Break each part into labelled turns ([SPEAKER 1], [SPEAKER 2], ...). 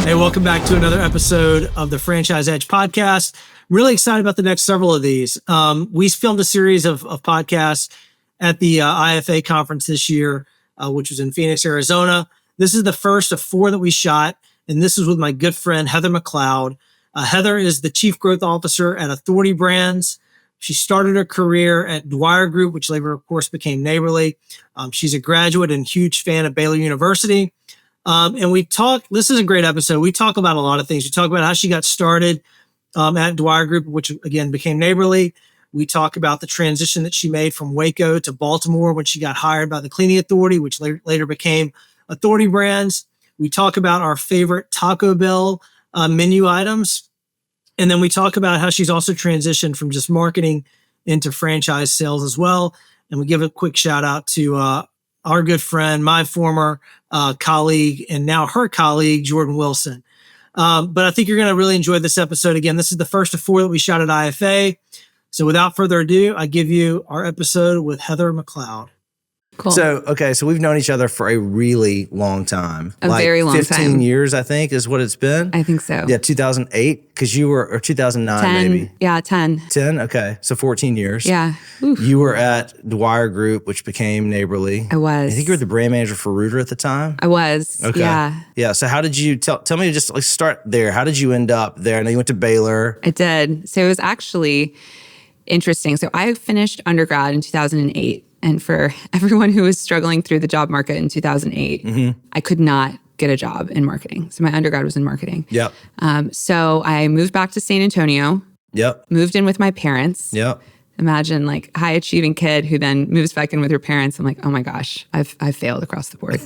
[SPEAKER 1] Hey, welcome back to another episode of the Franchise Edge podcast. Really excited about the next several of these. We filmed a series of podcasts at the IFA conference this year, which was in Phoenix, Arizona. This is the first of 4 that we shot, and this is with my good friend, Heather McLeod. Heather is the Chief Growth Officer at Authority Brands. She started her career at Dwyer Group, which later, of course, became Neighborly. She's a graduate and huge fan of Baylor University. And we talk, this is a great episode. We talk about a lot of things. We talk about how she got started at Dwyer Group, which again became Neighborly. We talk about the transition that she made from Waco to Baltimore when she got hired by the Cleaning Authority, which later became Authority Brands. We talk about our favorite Taco Bell menu items. And then we talk about how she's also transitioned from just marketing into franchise sales as well. And we give a quick shout out to our good friend, my former colleague, and now her colleague, Jordan Wilson. But I think you're going to really enjoy this episode. Again, this is the first of 4 that we shot at IFA. So without further ado, I give you our episode with Heather McLeod.
[SPEAKER 2] Cool.
[SPEAKER 3] So we've known each other for a really long time.
[SPEAKER 2] A very long
[SPEAKER 3] 15 years, I think, is what it's been.
[SPEAKER 2] I think so.
[SPEAKER 3] Yeah, 2008, because you were, or 2009
[SPEAKER 2] 10,
[SPEAKER 3] maybe.
[SPEAKER 2] Yeah, 10.
[SPEAKER 3] 10? Okay, so 14 years.
[SPEAKER 2] Yeah. Oof.
[SPEAKER 3] You were at Dwyer Group, which became Neighborly.
[SPEAKER 2] I was.
[SPEAKER 3] I think you were the brand manager for Rooter at the time.
[SPEAKER 2] I was.
[SPEAKER 3] Okay.
[SPEAKER 2] Yeah.
[SPEAKER 3] Yeah, so how did you, tell me, just like start there. How did you end up there? I know you went to Baylor.
[SPEAKER 2] I did. So it was actually interesting. So I finished undergrad in 2008. And for everyone who was struggling through the job market in 2008, I could not get a job in marketing. So my undergrad was in marketing.
[SPEAKER 3] Yep.
[SPEAKER 2] So I moved back to San Antonio.
[SPEAKER 3] Yep.
[SPEAKER 2] Moved in with my parents.
[SPEAKER 3] Yep.
[SPEAKER 2] Imagine like high achieving kid who then moves back in with her parents. I'm like, oh my gosh, I've failed across the board.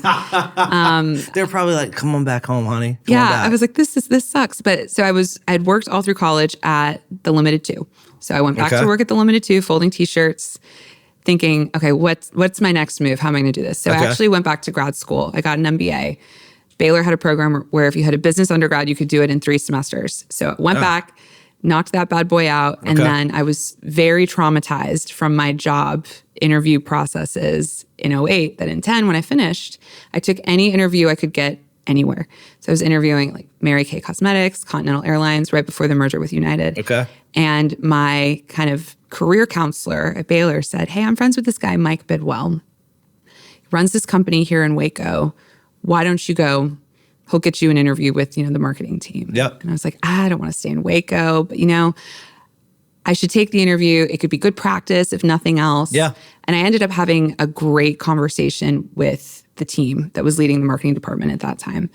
[SPEAKER 3] They're probably like, come on back home, honey. Come on
[SPEAKER 2] Yeah,
[SPEAKER 3] back.
[SPEAKER 2] I was like, this sucks. But so I'd worked all through college at the Limited 2. So I went back to work at the Limited 2, folding t-shirts, thinking, okay, what's my next move? How am I going to do this? So I actually went back to grad school. I got an MBA. Baylor had a program where if you had a business undergrad, you could do it in 3 semesters. So I went back, knocked that bad boy out. And then I was very traumatized from my job interview processes in 2008 that in 10, when I finished, I took any interview I could get anywhere. So I was interviewing like Mary Kay Cosmetics, Continental Airlines, right before the merger with United.
[SPEAKER 3] Okay.
[SPEAKER 2] And my kind of career counselor at Baylor said, hey, I'm friends with this guy, Mike Bidwell. He runs this company here in Waco. Why don't you go? He'll get you an interview with, the marketing team.
[SPEAKER 3] Yep.
[SPEAKER 2] And I was like, I don't want to stay in Waco, but I should take the interview. It could be good practice, if nothing else.
[SPEAKER 3] Yeah.
[SPEAKER 2] And I ended up having a great conversation with the team that was leading the marketing department at that time,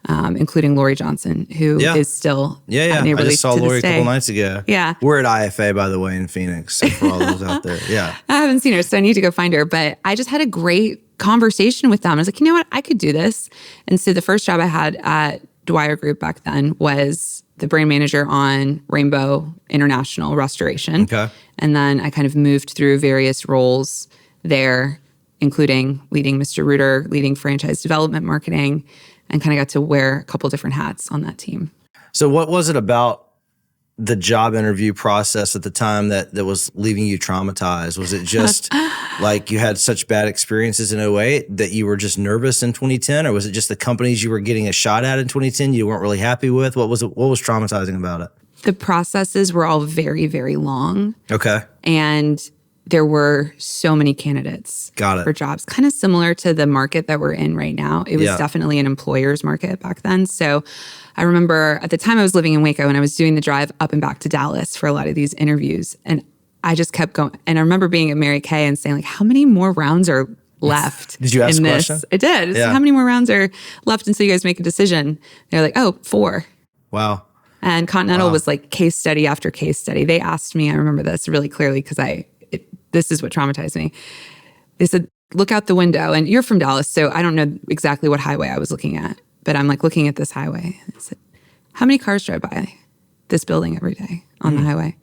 [SPEAKER 2] including Lori Johnson, who is still at Neighborly.
[SPEAKER 3] I just saw
[SPEAKER 2] to
[SPEAKER 3] Lori
[SPEAKER 2] this
[SPEAKER 3] a couple
[SPEAKER 2] day.
[SPEAKER 3] nights ago.
[SPEAKER 2] Yeah.
[SPEAKER 3] We're at IFA, by the way, in Phoenix, so for all those out there. Yeah.
[SPEAKER 2] I haven't seen her, so I need to go find her. But I just had a great conversation with them. I was like, you know what? I could do this. And so the first job I had at Dwyer Group back then was the brand manager on Rainbow International Restoration.
[SPEAKER 3] Okay.
[SPEAKER 2] And then I kind of moved through various roles there, including leading Mr. Rooter, leading franchise development marketing, and kind of got to wear a couple different hats on that team.
[SPEAKER 3] So what was it about the job interview process at the time that was leaving you traumatized? Was it just like you had such bad experiences in 2008 that you were just nervous in 2010? Or was it just the companies you were getting a shot at in 2010 you weren't really happy with? What was traumatizing about it?
[SPEAKER 2] The processes were all very, very long.
[SPEAKER 3] Okay.
[SPEAKER 2] And there were so many candidates for jobs, kind of similar to the market that we're in right now. It was definitely an employer's market back then. So I remember at the time I was living in Waco and I was doing the drive up and back to Dallas for a lot of these interviews. And I just kept going. And I remember being at Mary Kay and saying, like, how many more rounds are left?
[SPEAKER 3] Did you ask
[SPEAKER 2] in
[SPEAKER 3] a
[SPEAKER 2] this?
[SPEAKER 3] question?
[SPEAKER 2] I did. So how many more rounds are left until you guys make a decision? They're like, 4.
[SPEAKER 3] Wow.
[SPEAKER 2] And Continental was like case study after case study. They asked me, I remember this really clearly because this is what traumatized me. They said, look out the window. And you're from Dallas, so I don't know exactly what highway I was looking at. But I'm like looking at this highway. I said, how many cars drive by this building every day on the highway?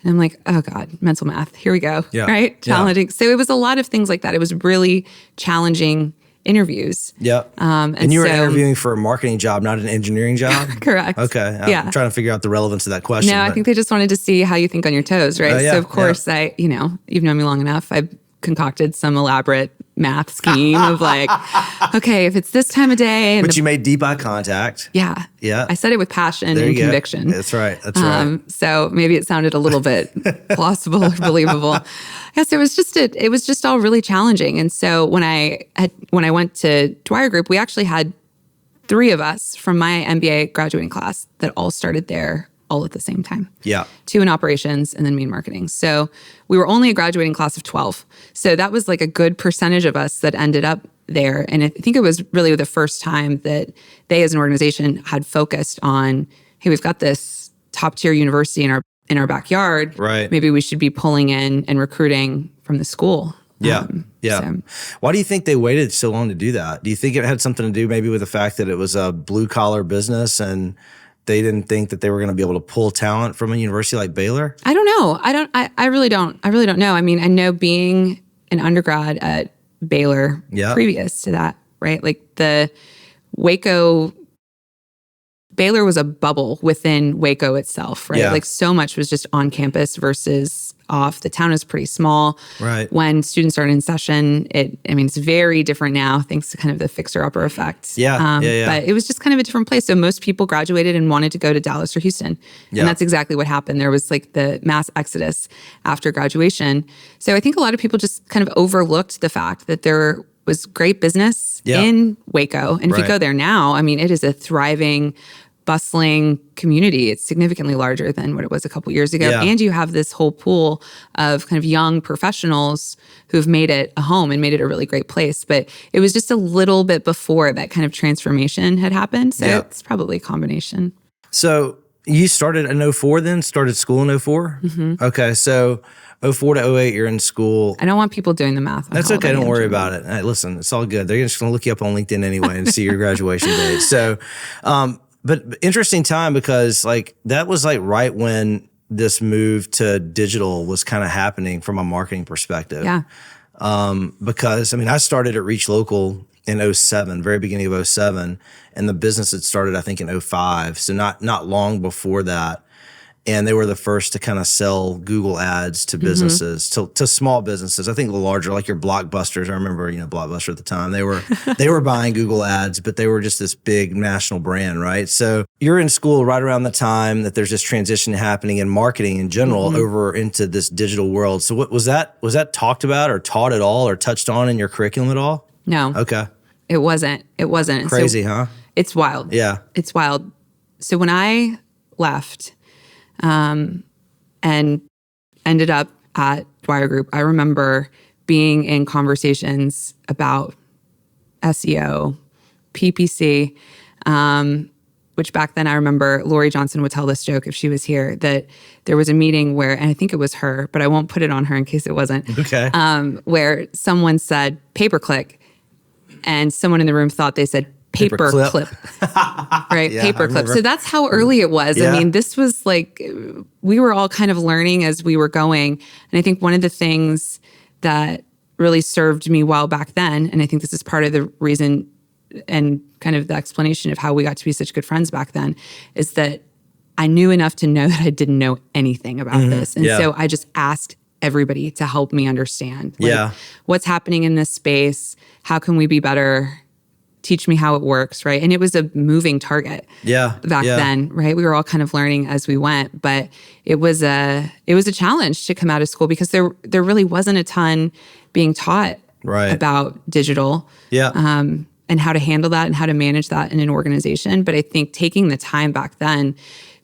[SPEAKER 2] And I'm like, oh God, mental math. Here we go.
[SPEAKER 3] Yeah.
[SPEAKER 2] Right? Challenging. So it was a lot of things like that. It was really challenging interviews.
[SPEAKER 3] Yeah. And you were interviewing for a marketing job, not an engineering job?
[SPEAKER 2] Correct.
[SPEAKER 3] Okay. I'm trying to figure out the relevance of that question.
[SPEAKER 2] No, I think they just wanted to see how you think on your toes, right?
[SPEAKER 3] Yeah,
[SPEAKER 2] so of course, you've known me long enough. I've concocted some elaborate math scheme of like, okay, if it's this time of day.
[SPEAKER 3] But you made deep eye contact.
[SPEAKER 2] Yeah.
[SPEAKER 3] Yeah.
[SPEAKER 2] I said it with passion and conviction.
[SPEAKER 3] That's right. That's right.
[SPEAKER 2] So maybe it sounded a little bit plausible or believable. Yes, it was just all really challenging. And so when I went to Dwyer Group, we actually had 3 of us from my MBA graduating class that all started there all at the same time.
[SPEAKER 3] Yeah.
[SPEAKER 2] 2 in operations and then me in marketing. So we were only a graduating class of 12. So that was like a good percentage of us that ended up there. And I think it was really the first time that they as an organization had focused on, hey, we've got this top tier university in our backyard.
[SPEAKER 3] Right.
[SPEAKER 2] Maybe we should be pulling in and recruiting from the school.
[SPEAKER 3] Yeah. So. Why do you think they waited so long to do that? Do you think it had something to do maybe with the fact that it was a blue collar business and they didn't think that they were going to be able to pull talent from a university like Baylor?
[SPEAKER 2] I don't know. I really don't know. I mean, I know being an undergrad at Baylor previous to that, right? Like the Waco, Baylor was a bubble within Waco itself, right?
[SPEAKER 3] Yeah.
[SPEAKER 2] Like so much was just on campus versus off. The town is pretty small.
[SPEAKER 3] Right.
[SPEAKER 2] When students are in session, it's very different now thanks to kind of the fixer-upper effect.
[SPEAKER 3] Yeah.
[SPEAKER 2] But it was just kind of a different place. So most people graduated and wanted to go to Dallas or Houston.
[SPEAKER 3] Yeah.
[SPEAKER 2] And that's exactly what happened. There was like the mass exodus after graduation. So I think a lot of people just kind of overlooked the fact that there was great business in Waco. And if you go there now, I mean, it is a thriving, bustling community. It's significantly larger than what it was a couple years ago.
[SPEAKER 3] Yeah.
[SPEAKER 2] And you have this whole pool of kind of young professionals who've made it a home and made it a really great place. But it was just a little bit before that kind of transformation had happened. So it's probably a combination.
[SPEAKER 3] So you started in 04 then? Started school in 04? Mm-hmm. Okay. So 04 to 08, you're in school.
[SPEAKER 2] I don't want people doing the math.
[SPEAKER 3] That's okay. Don't worry about it. Hey, listen, it's all good. They're just going to look you up on LinkedIn anyway and see your graduation date. So, but interesting time because like that was like right when this move to digital was kind of happening from a marketing perspective.
[SPEAKER 2] Yeah.
[SPEAKER 3] Because I mean, I started at Reach Local in 07, very beginning of 07, and the business had started, I think, in 05. So not long before that. And they were the first to kind of sell Google ads to businesses, to small businesses. I think the larger, like your Blockbusters. I remember, Blockbuster at the time. They were buying Google ads, but they were just this big national brand, right? So you're in school right around the time that there's this transition happening in marketing in general over into this digital world. So what was that talked about or taught at all or touched on in your curriculum at all?
[SPEAKER 2] No.
[SPEAKER 3] Okay.
[SPEAKER 2] It wasn't.
[SPEAKER 3] Crazy, huh?
[SPEAKER 2] It's wild.
[SPEAKER 3] Yeah.
[SPEAKER 2] It's wild. So when I left, and ended up at Dwyer Group, I remember being in conversations about SEO, PPC, which back then I remember Lori Johnson would tell this joke if she was here, that there was a meeting where, and I think it was her, but I won't put it on her in case it wasn't, where someone said pay-per-click, and someone in the room thought they said paper clip. Right?
[SPEAKER 3] Yeah,
[SPEAKER 2] paper clip. So that's how early it was.
[SPEAKER 3] Yeah.
[SPEAKER 2] I mean, this was like, we were all kind of learning as we were going. And I think one of the things that really served me well back then, and I think this is part of the reason and kind of the explanation of how we got to be such good friends back then, is that I knew enough to know that I didn't know anything about this. And so I just asked everybody to help me understand what's happening in this space. How can we be better? Teach me how it works, right? And it was a moving target back then, right? We were all kind of learning as we went, but it was a challenge to come out of school because there really wasn't a ton being taught about digital and how to handle that and how to manage that in an organization. But I think taking the time back then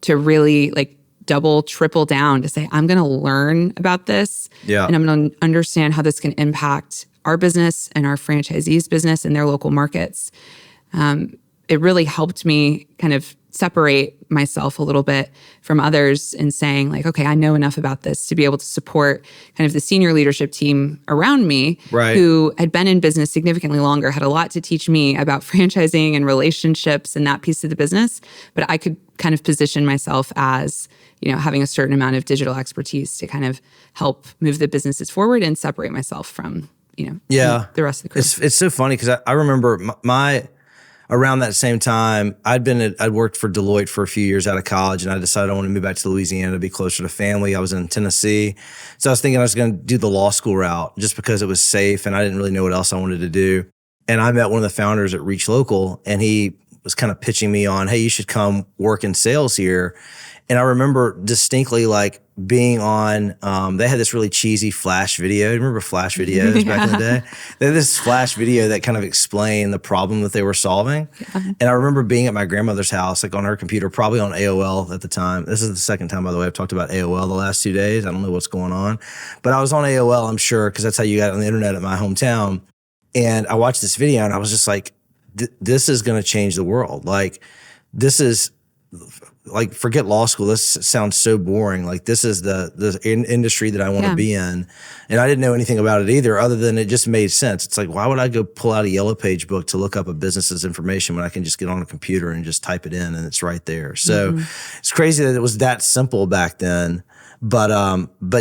[SPEAKER 2] to really like double, triple down to say, I'm going to learn about this and I'm going to understand how this can impact our business and our franchisees' business in their local markets. It really helped me kind of separate myself a little bit from others in saying like, okay, I know enough about this to be able to support kind of the senior leadership team around me who had been in business significantly longer, had a lot to teach me about franchising and relationships and that piece of the business. But I could kind of position myself as, having a certain amount of digital expertise to kind of help move the businesses forward and separate myself from the rest of the crew.
[SPEAKER 3] It's so funny because I remember around that same time, I'd worked for Deloitte for a few years out of college, and I decided I wanted to move back to Louisiana to be closer to family. I was in Tennessee. So I was thinking I was going to do the law school route just because it was safe and I didn't really know what else I wanted to do. And I met one of the founders at Reach Local, and he was kind of pitching me on, hey, you should come work in sales here. And I remember distinctly like being on, they had this really cheesy Flash video. Do you remember Flash videos back in the day? They had this Flash video that kind of explained the problem that they were solving. Yeah. And I remember being at my grandmother's house, like on her computer, probably on AOL at the time. This is the second time, by the way, I've talked about AOL the last 2 days. I don't know what's going on. But I was on AOL, I'm sure, because that's how you got on the internet at my hometown. And I watched this video and I was just like, this is going to change the world. Like, this is... like, forget law school. This sounds so boring. Like, this is the industry that I want to be in. And I didn't know anything about it either, other than it just made sense. It's like, why would I go pull out a Yellow Page book to look up a business's information when I can just get on a computer and just type it in and it's right there? So it's crazy that it was that simple back then. But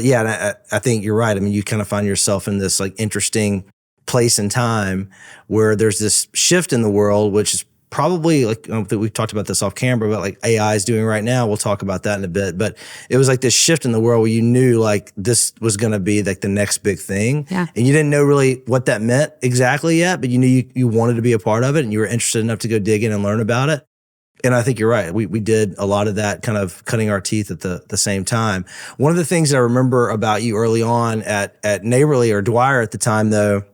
[SPEAKER 3] yeah, and I think you're right. I mean, you kind of find yourself in this like interesting place and time where there's this shift in the world, which is probably like, we've talked about this off camera, but like AI is doing right now. We'll talk about that in a bit. But it was like this shift in the world where you knew like this was going to be like the next big thing. Yeah. And you didn't know really what that meant exactly yet, but you knew you wanted to be a part of it and you were interested enough to go dig in and learn about it. And I think you're right. We did a lot of that, kind of cutting our teeth at the same time. One of the things that I remember about you early on at Neighborly or Dwyer at the time, though,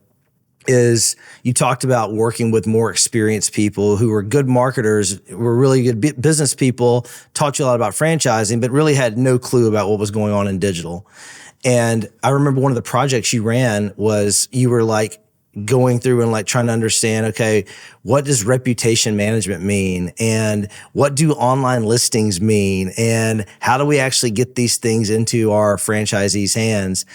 [SPEAKER 3] is you talked about working with more experienced people who were good marketers, were really good business people, taught you a lot about franchising, but really had no clue about what was going on in digital. And I remember one of the projects you ran was you were like going through and like trying to understand, okay, what does reputation management mean? And what do online listings mean? And how do we actually get these things into our franchisees' hands?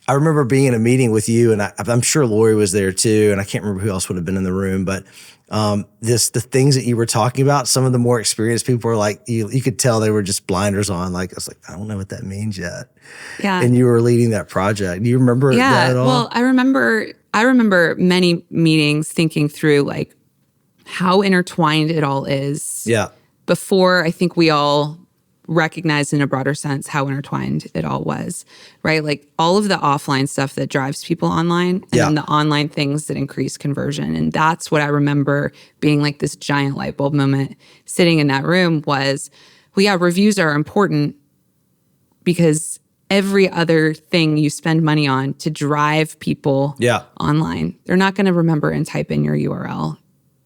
[SPEAKER 3] I remember being in a meeting with you, and I'm sure Lori was there too, and I can't remember who else would have been in the room, but the things that you were talking about, some of the more experienced people were like, you could tell they were just blinders on. Like, I was like, I don't know what that means yet. Yeah. And you were leading that project. Do you remember that at all?
[SPEAKER 2] Well, I remember many meetings thinking through like how intertwined it all is. Yeah. Before I think we all recognized in a broader sense how intertwined it all was, right? Like all of the offline stuff that drives people online and then the online things that increase conversion. And that's what I remember being like this giant light bulb moment sitting in that room was, well, yeah, reviews are important because every other thing you spend money on to drive people online, they're not going to remember and type in your URL.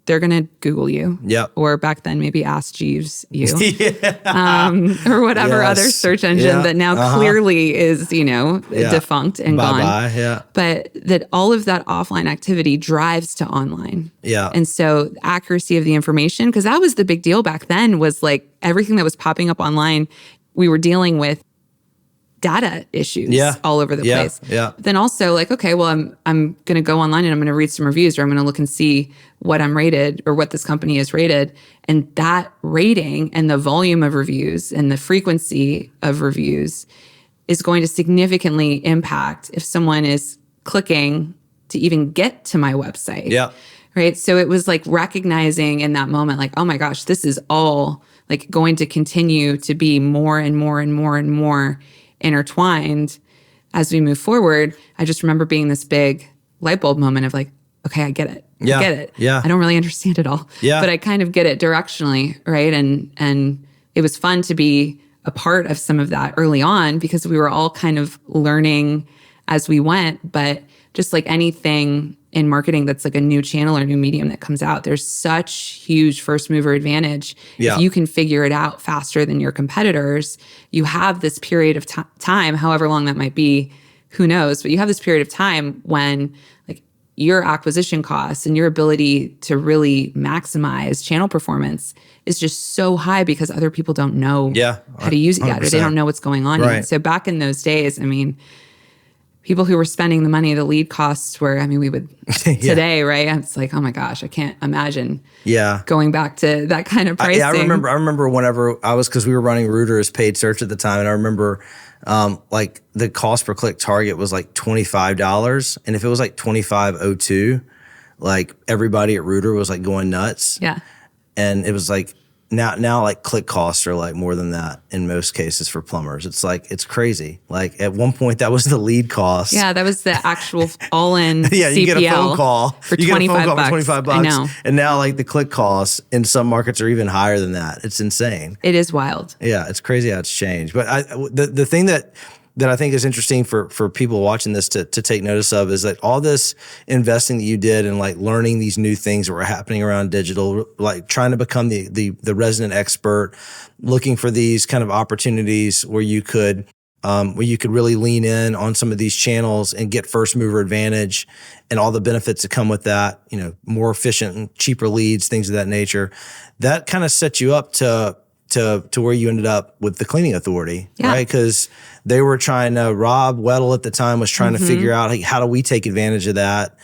[SPEAKER 2] They're going to Google you. Yep. Or back then, maybe Ask Jeeves you. Or whatever other search engine that now clearly is, defunct and gone. Yeah. But that all of that offline activity drives to online. Yeah. And so the accuracy of the information, because that was the big deal back then, was like everything that was popping up online, we were dealing with data issues all over the place. Yeah. But then also like, okay, well, I'm going to go online and I'm going to read some reviews, or I'm going to look and see what I'm rated or what this company is rated. And that rating and the volume of reviews and the frequency of reviews is going to significantly impact if someone is clicking to even get to my website. Yeah. Right. So it was like recognizing in that moment, like, oh my gosh, this is all like going to continue to be more and more and more and more intertwined as we move forward. I just remember being this big light bulb moment of like, okay, I get it. Yeah. I get it. Yeah. I don't really understand it all. Yeah. But I kind of get it directionally, right? And it was fun to be a part of some of that early on because we were all kind of learning as we went. But just like anything in marketing that's like a new channel or new medium that comes out, there's such huge first mover advantage. Yeah. If you can figure it out faster than your competitors, you have this period of time, however long that might be, who knows, but you have this period of time when like your acquisition costs and your ability to really maximize channel performance is just so high because other people don't know how to use it yet, or they don't know what's going on yet. So back in those days, I mean, people who were spending the money, the lead costs were, I mean, we would today, right? It's like, oh my gosh, I can't imagine going back to that kind of pricing.
[SPEAKER 3] I remember whenever because we were running Rooter as paid search at the time. And I remember like the cost per click target was like $25. And if it was like $25.02, like everybody at Rooter was like going nuts.
[SPEAKER 2] Yeah.
[SPEAKER 3] And it was like now like click costs are like more than that in most cases for plumbers. It's like, it's crazy. Like at one point that was the lead cost.
[SPEAKER 2] Yeah, that was the actual all-in
[SPEAKER 3] yeah, you
[SPEAKER 2] CPL
[SPEAKER 3] get a phone call
[SPEAKER 2] for $25.
[SPEAKER 3] I
[SPEAKER 2] know.
[SPEAKER 3] And now like the click costs in some markets are even higher than that. It's insane.
[SPEAKER 2] It is wild.
[SPEAKER 3] Yeah, it's crazy how it's changed. But the thing that I think is interesting for people watching this to take notice of is that all this investing that you did and like learning these new things that were happening around digital, like trying to become the resident expert, looking for these kind of opportunities where you could really lean in on some of these channels and get first mover advantage and all the benefits that come with that, you know, more efficient and cheaper leads, things of that nature. That kind of set you up to where you ended up with the cleaning authority, right? Because they were trying to, Rob Weddle at the time was trying to figure out, like, how do we take advantage of that?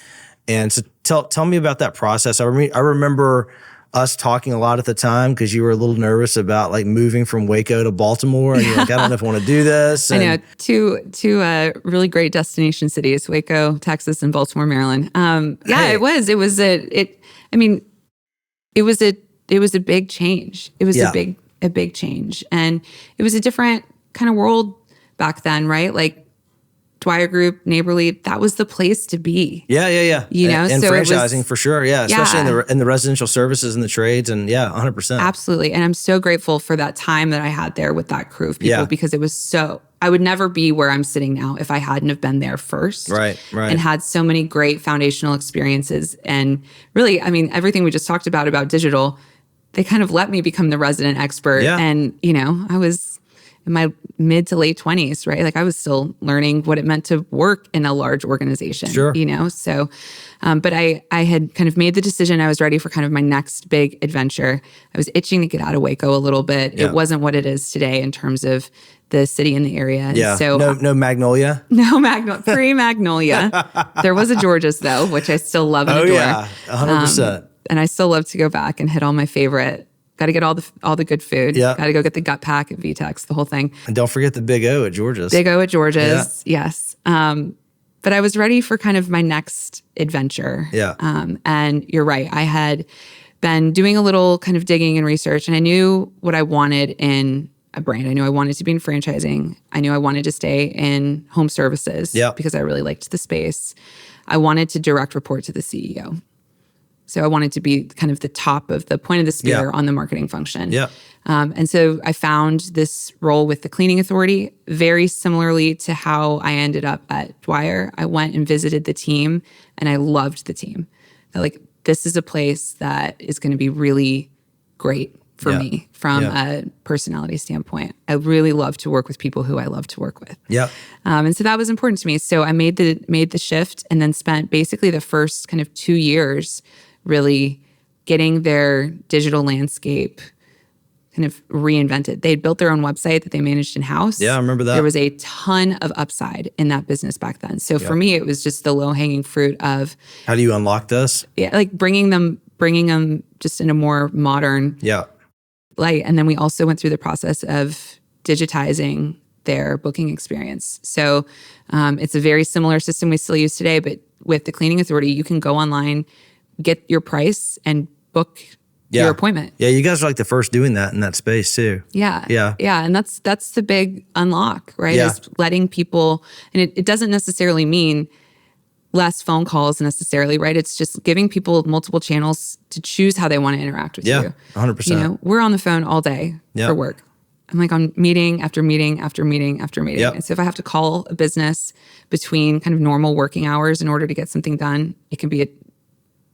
[SPEAKER 3] And so tell me about that process. I remember us talking a lot at the time because you were a little nervous about like moving from Waco to Baltimore, and you're like, I don't know if I want to do this. And
[SPEAKER 2] I know two really great destination cities, Waco, Texas, and Baltimore, Maryland. It was a big change. It was a big change. And it was a different kind of world back then, right? Like Dwyer Group, Neighborly, that was the place to be.
[SPEAKER 3] Yeah.
[SPEAKER 2] You know,
[SPEAKER 3] and
[SPEAKER 2] so
[SPEAKER 3] franchising for sure. Yeah. Especially in the residential services and the trades. And 100%.
[SPEAKER 2] Absolutely. And I'm so grateful for that time that I had there with that crew of people because it was I would never be where I'm sitting now if I hadn't have been there first.
[SPEAKER 3] Right.
[SPEAKER 2] And had so many great foundational experiences. And really, I mean, everything we just talked about digital, they kind of let me become the resident expert.
[SPEAKER 3] Yeah.
[SPEAKER 2] And, you know, I was in my mid to late 20s, right? Like I was still learning what it meant to work in a large organization, you know? So, but I had kind of made the decision. I was ready for kind of my next big adventure. I was itching to get out of Waco a little bit. It wasn't what it is today in terms of the city and the area.
[SPEAKER 3] Yeah.
[SPEAKER 2] So
[SPEAKER 3] no Magnolia?
[SPEAKER 2] No pre-Magnolia. There was a George's though, which I still love and adore.
[SPEAKER 3] Yeah, 100%.
[SPEAKER 2] And I still love to go back and hit all my favorite. Got to get all the good food.
[SPEAKER 3] Yeah.
[SPEAKER 2] Got to go get the gut pack at VTEX, the whole thing.
[SPEAKER 3] And don't forget the Big O at George's.
[SPEAKER 2] Big O at George's, yes. But I was ready for kind of my next adventure.
[SPEAKER 3] Yeah.
[SPEAKER 2] And you're right. I had been doing a little kind of digging and research, and I knew what I wanted in a brand. I knew I wanted to be in franchising. I knew I wanted to stay in home services because I really liked the space. I wanted to direct report to the CEO. So I wanted to be kind of the top of the point of the spear on the marketing function.
[SPEAKER 3] Yeah.
[SPEAKER 2] And so I found this role with the cleaning authority very similarly to how I ended up at Dwyer. I went and visited the team and I loved the team. Like, this is a place that is going to be really great for me from a personality standpoint. I really love to work with people who I love to work with.
[SPEAKER 3] Yeah.
[SPEAKER 2] And so that was important to me. So I made the shift and then spent basically the first kind of 2 years really getting their digital landscape kind of reinvented. They had built their own website that they managed in-house.
[SPEAKER 3] Yeah, I remember that.
[SPEAKER 2] There was a ton of upside in that business back then. So for me, it was just the low-hanging fruit of...
[SPEAKER 3] How do you unlock this?
[SPEAKER 2] Yeah, like bringing them just in a more modern light. And then we also went through the process of digitizing their booking experience. So it's a very similar system we still use today, but with the cleaning authority, you can go online, get your price, and book your appointment.
[SPEAKER 3] Yeah, you guys are like the first doing that in that space too.
[SPEAKER 2] Yeah. And that's the big unlock, right? Is letting people, and it doesn't necessarily mean less phone calls necessarily, right? It's just giving people multiple channels to choose how they want to interact with you.
[SPEAKER 3] Yeah, 100%.
[SPEAKER 2] You know, we're on the phone all day for work. I'm like on meeting after meeting after meeting after meeting.
[SPEAKER 3] Yep.
[SPEAKER 2] And so if I have to call a business between kind of normal working hours in order to get something done, it can be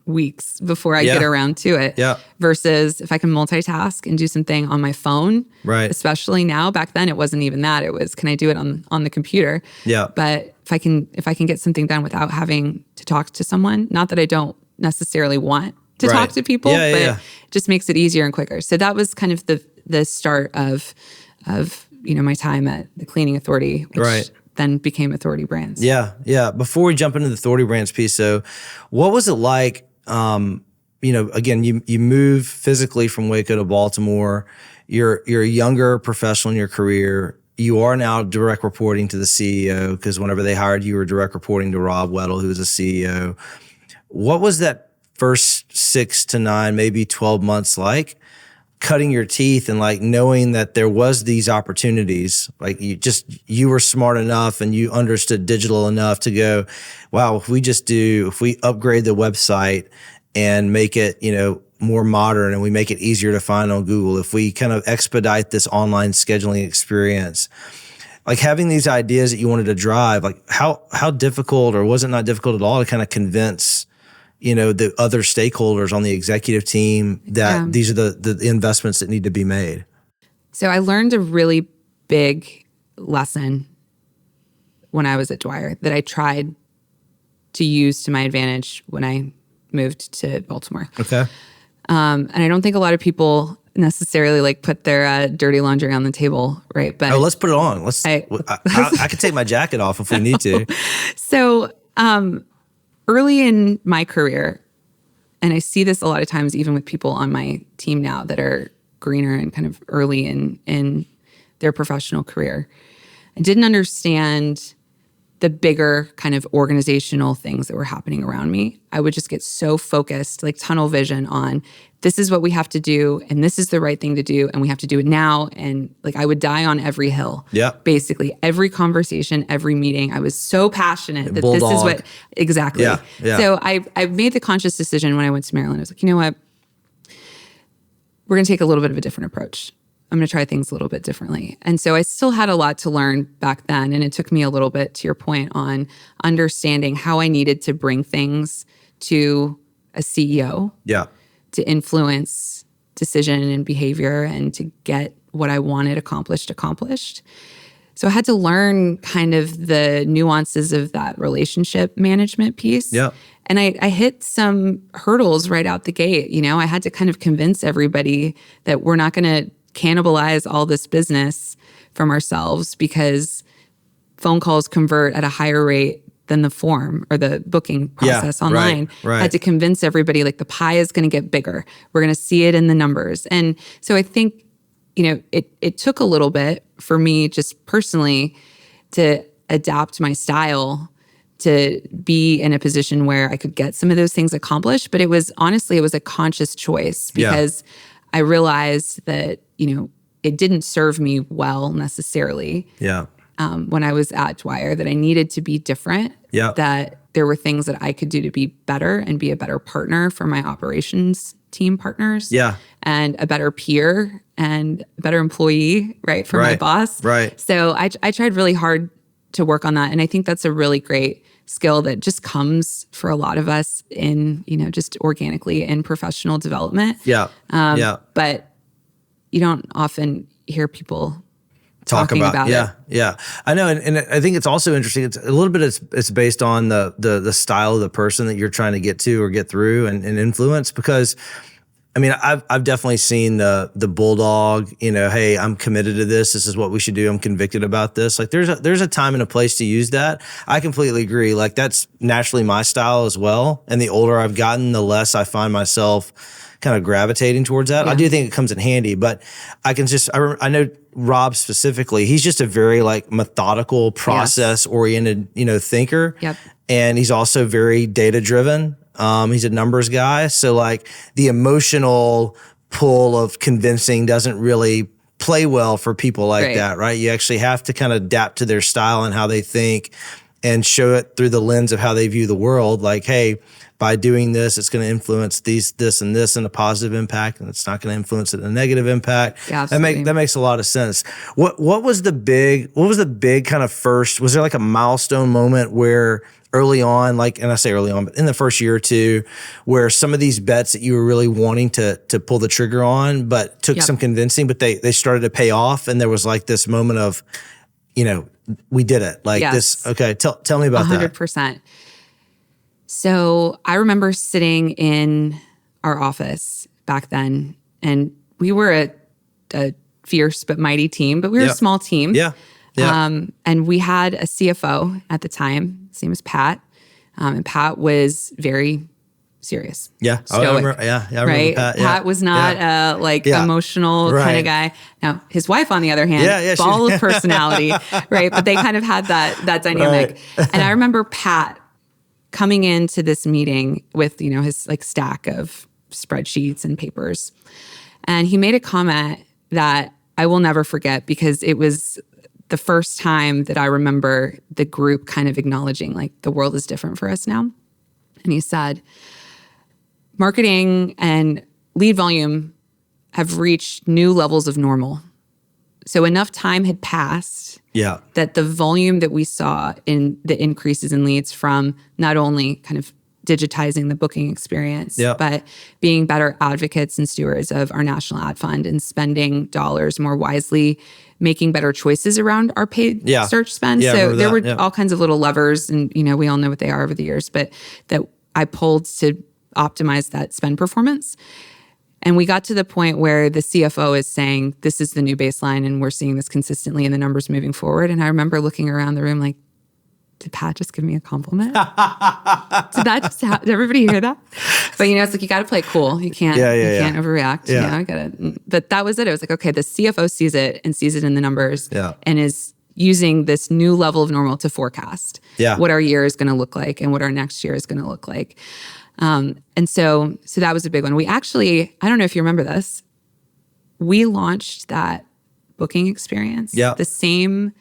[SPEAKER 2] weeks before I get around to it.
[SPEAKER 3] Yeah.
[SPEAKER 2] Versus if I can multitask and do something on my phone,
[SPEAKER 3] right?
[SPEAKER 2] Especially now. Back then, it wasn't even that. It was, can I do it on the computer? Yeah. But if I can get something done without having to talk to someone, not that I don't necessarily want to talk to people, but it just makes it easier and quicker. So that was kind of the start of my time at the cleaning authority, which then became Authority Brands. Yeah. Before we jump into the Authority Brands piece, so what was it like? Again, you move physically from Waco to Baltimore. You're a younger professional in your career. You are now direct reporting to the CEO because whenever they hired you, you were direct reporting to Rob Weddle, who was the CEO. What was that
[SPEAKER 3] first 6 to 9, maybe 12 months like? Cutting your teeth and like knowing that there was these opportunities, like you were smart enough and you understood digital enough to go, wow, if we upgrade the website and make it, more modern and we make it easier to find on Google, if we kind of expedite this online scheduling experience, like having these ideas that you wanted to drive, like how difficult, or was it not difficult at all to kind of convince the other stakeholders on the executive team that these are the investments that need to be made?
[SPEAKER 2] So I learned a really big lesson when I was at Dwyer that I tried to use to my advantage when I moved to Baltimore.
[SPEAKER 3] Okay.
[SPEAKER 2] And I don't think a lot of people necessarily like put their dirty laundry on the table, right? But
[SPEAKER 3] let's put it on. I could take my jacket off if we need to.
[SPEAKER 2] So early in my career, and I see this a lot of times even with people on my team now that are greener and kind of early in their professional career, I didn't understand the bigger kind of organizational things that were happening around me. I would just get so focused, like tunnel vision on this is what we have to do and this is the right thing to do and we have to do it now. And like I would die on every hill.
[SPEAKER 3] Yeah.
[SPEAKER 2] Basically every conversation, every meeting, I was so passionate that
[SPEAKER 3] Bulldog.
[SPEAKER 2] This is what, exactly.
[SPEAKER 3] Yeah. Yeah.
[SPEAKER 2] So I made the conscious decision when I went to Maryland. I was like, you know what? We're going to take a little bit of a different approach. I'm going to try things a little bit differently. And so I still had a lot to learn back then. And it took me a little bit, to your point, on understanding how I needed to bring things to a CEO to influence decision and behavior and to get what I wanted accomplished. So I had to learn kind of the nuances of that relationship management piece.
[SPEAKER 3] Yeah.
[SPEAKER 2] And I hit some hurdles right out the gate. I had to kind of convince everybody that we're not going to cannibalize all this business from ourselves because phone calls convert at a higher rate than the form or the booking process online.
[SPEAKER 3] Right.
[SPEAKER 2] I had to convince everybody like the pie is going to get bigger. We're going to see it in the numbers. And so I think, it took a little bit for me just personally to adapt my style to be in a position where I could get some of those things accomplished. But it was a conscious choice because I realized that, it didn't serve me well necessarily.
[SPEAKER 3] Yeah.
[SPEAKER 2] When I was at Dwyer, that I needed to be different.
[SPEAKER 3] Yeah.
[SPEAKER 2] That there were things that I could do to be better and be a better partner for my operations team partners.
[SPEAKER 3] Yeah.
[SPEAKER 2] And a better peer and a better employee, right, for my boss.
[SPEAKER 3] Right.
[SPEAKER 2] So I tried really hard to work on that. And I think that's a really great skill that just comes for a lot of us in, just organically in professional development.
[SPEAKER 3] Yeah.
[SPEAKER 2] But you don't often hear people
[SPEAKER 3] talking about it. Yeah. I know. And I think it's also interesting. It's a little bit, it's based on the style of the person that you're trying to get to or get through and influence, because I mean, I've definitely seen the Bulldog, hey, I'm committed to this. This is what we should do. I'm convicted about this. Like there's a time and a place to use that. I completely agree. Like that's naturally my style as well. And the older I've gotten, the less I find myself kind of gravitating towards that. Yeah. I do think it comes in handy, but I know Rob specifically, he's just a very like methodical, process oriented, thinker.
[SPEAKER 2] Yep.
[SPEAKER 3] And he's also very data driven. He's a numbers guy. So like the emotional pull of convincing doesn't really play well for people like that, right? You actually have to kind of adapt to their style and how they think and show it through the lens of how they view the world. Like, hey, by doing this, it's going to influence this and this in a positive impact, and it's not going to influence it in a negative impact.
[SPEAKER 2] Yeah,
[SPEAKER 3] that makes a lot of sense. What was the big kind of first, was there like a milestone moment where early on, like, and I say early on, but in the first year or two, where some of these bets that you were really wanting to pull the trigger on, but took some convincing, but they started to pay off, and there was like this moment of, we did it. Like this. Okay. Tell me about 100%.
[SPEAKER 2] that. 100%. So I remember sitting in our office back then, and we were a fierce but mighty team, but we were a small team.
[SPEAKER 3] Yeah.
[SPEAKER 2] And we had a CFO at the time. His name was Pat. And Pat was very serious.
[SPEAKER 3] Yeah.
[SPEAKER 2] Stoic,
[SPEAKER 3] I remember
[SPEAKER 2] right?
[SPEAKER 3] Pat. Yeah.
[SPEAKER 2] Pat was not emotional kind of guy. Now, his wife, on the other hand, ball of personality, right? But they kind of had that dynamic. Right. And I remember Pat coming into this meeting with, his like stack of spreadsheets and papers. And he made a comment that I will never forget, because it was the first time that I remember the group kind of acknowledging like the world is different for us now. And he said, marketing and lead volume have reached new levels of normal. So enough time had passed that the volume that we saw in the increases in leads from not only kind of digitizing the booking experience, but being better advocates and stewards of our national ad fund and spending dollars more wisely, making better choices around our paid search spend. So there were all kinds of little levers, and we all know what they are over the years, but that I pulled to optimize that spend performance. And we got to the point where the CFO is saying, this is the new baseline, and we're seeing this consistently in the numbers moving forward. And I remember looking around the room like, did Pat just give me a compliment? Did everybody hear that? But it's like, you got to play it cool. You can't, can't overreact. I gotta. But that was it. It was like, okay, the CFO sees it and sees it in the numbers, and is using this new level of normal to forecast what our year is going to look like and what our next year is going to look like. And so that was a big one. We actually, I don't know if you remember this, we launched that booking experience the same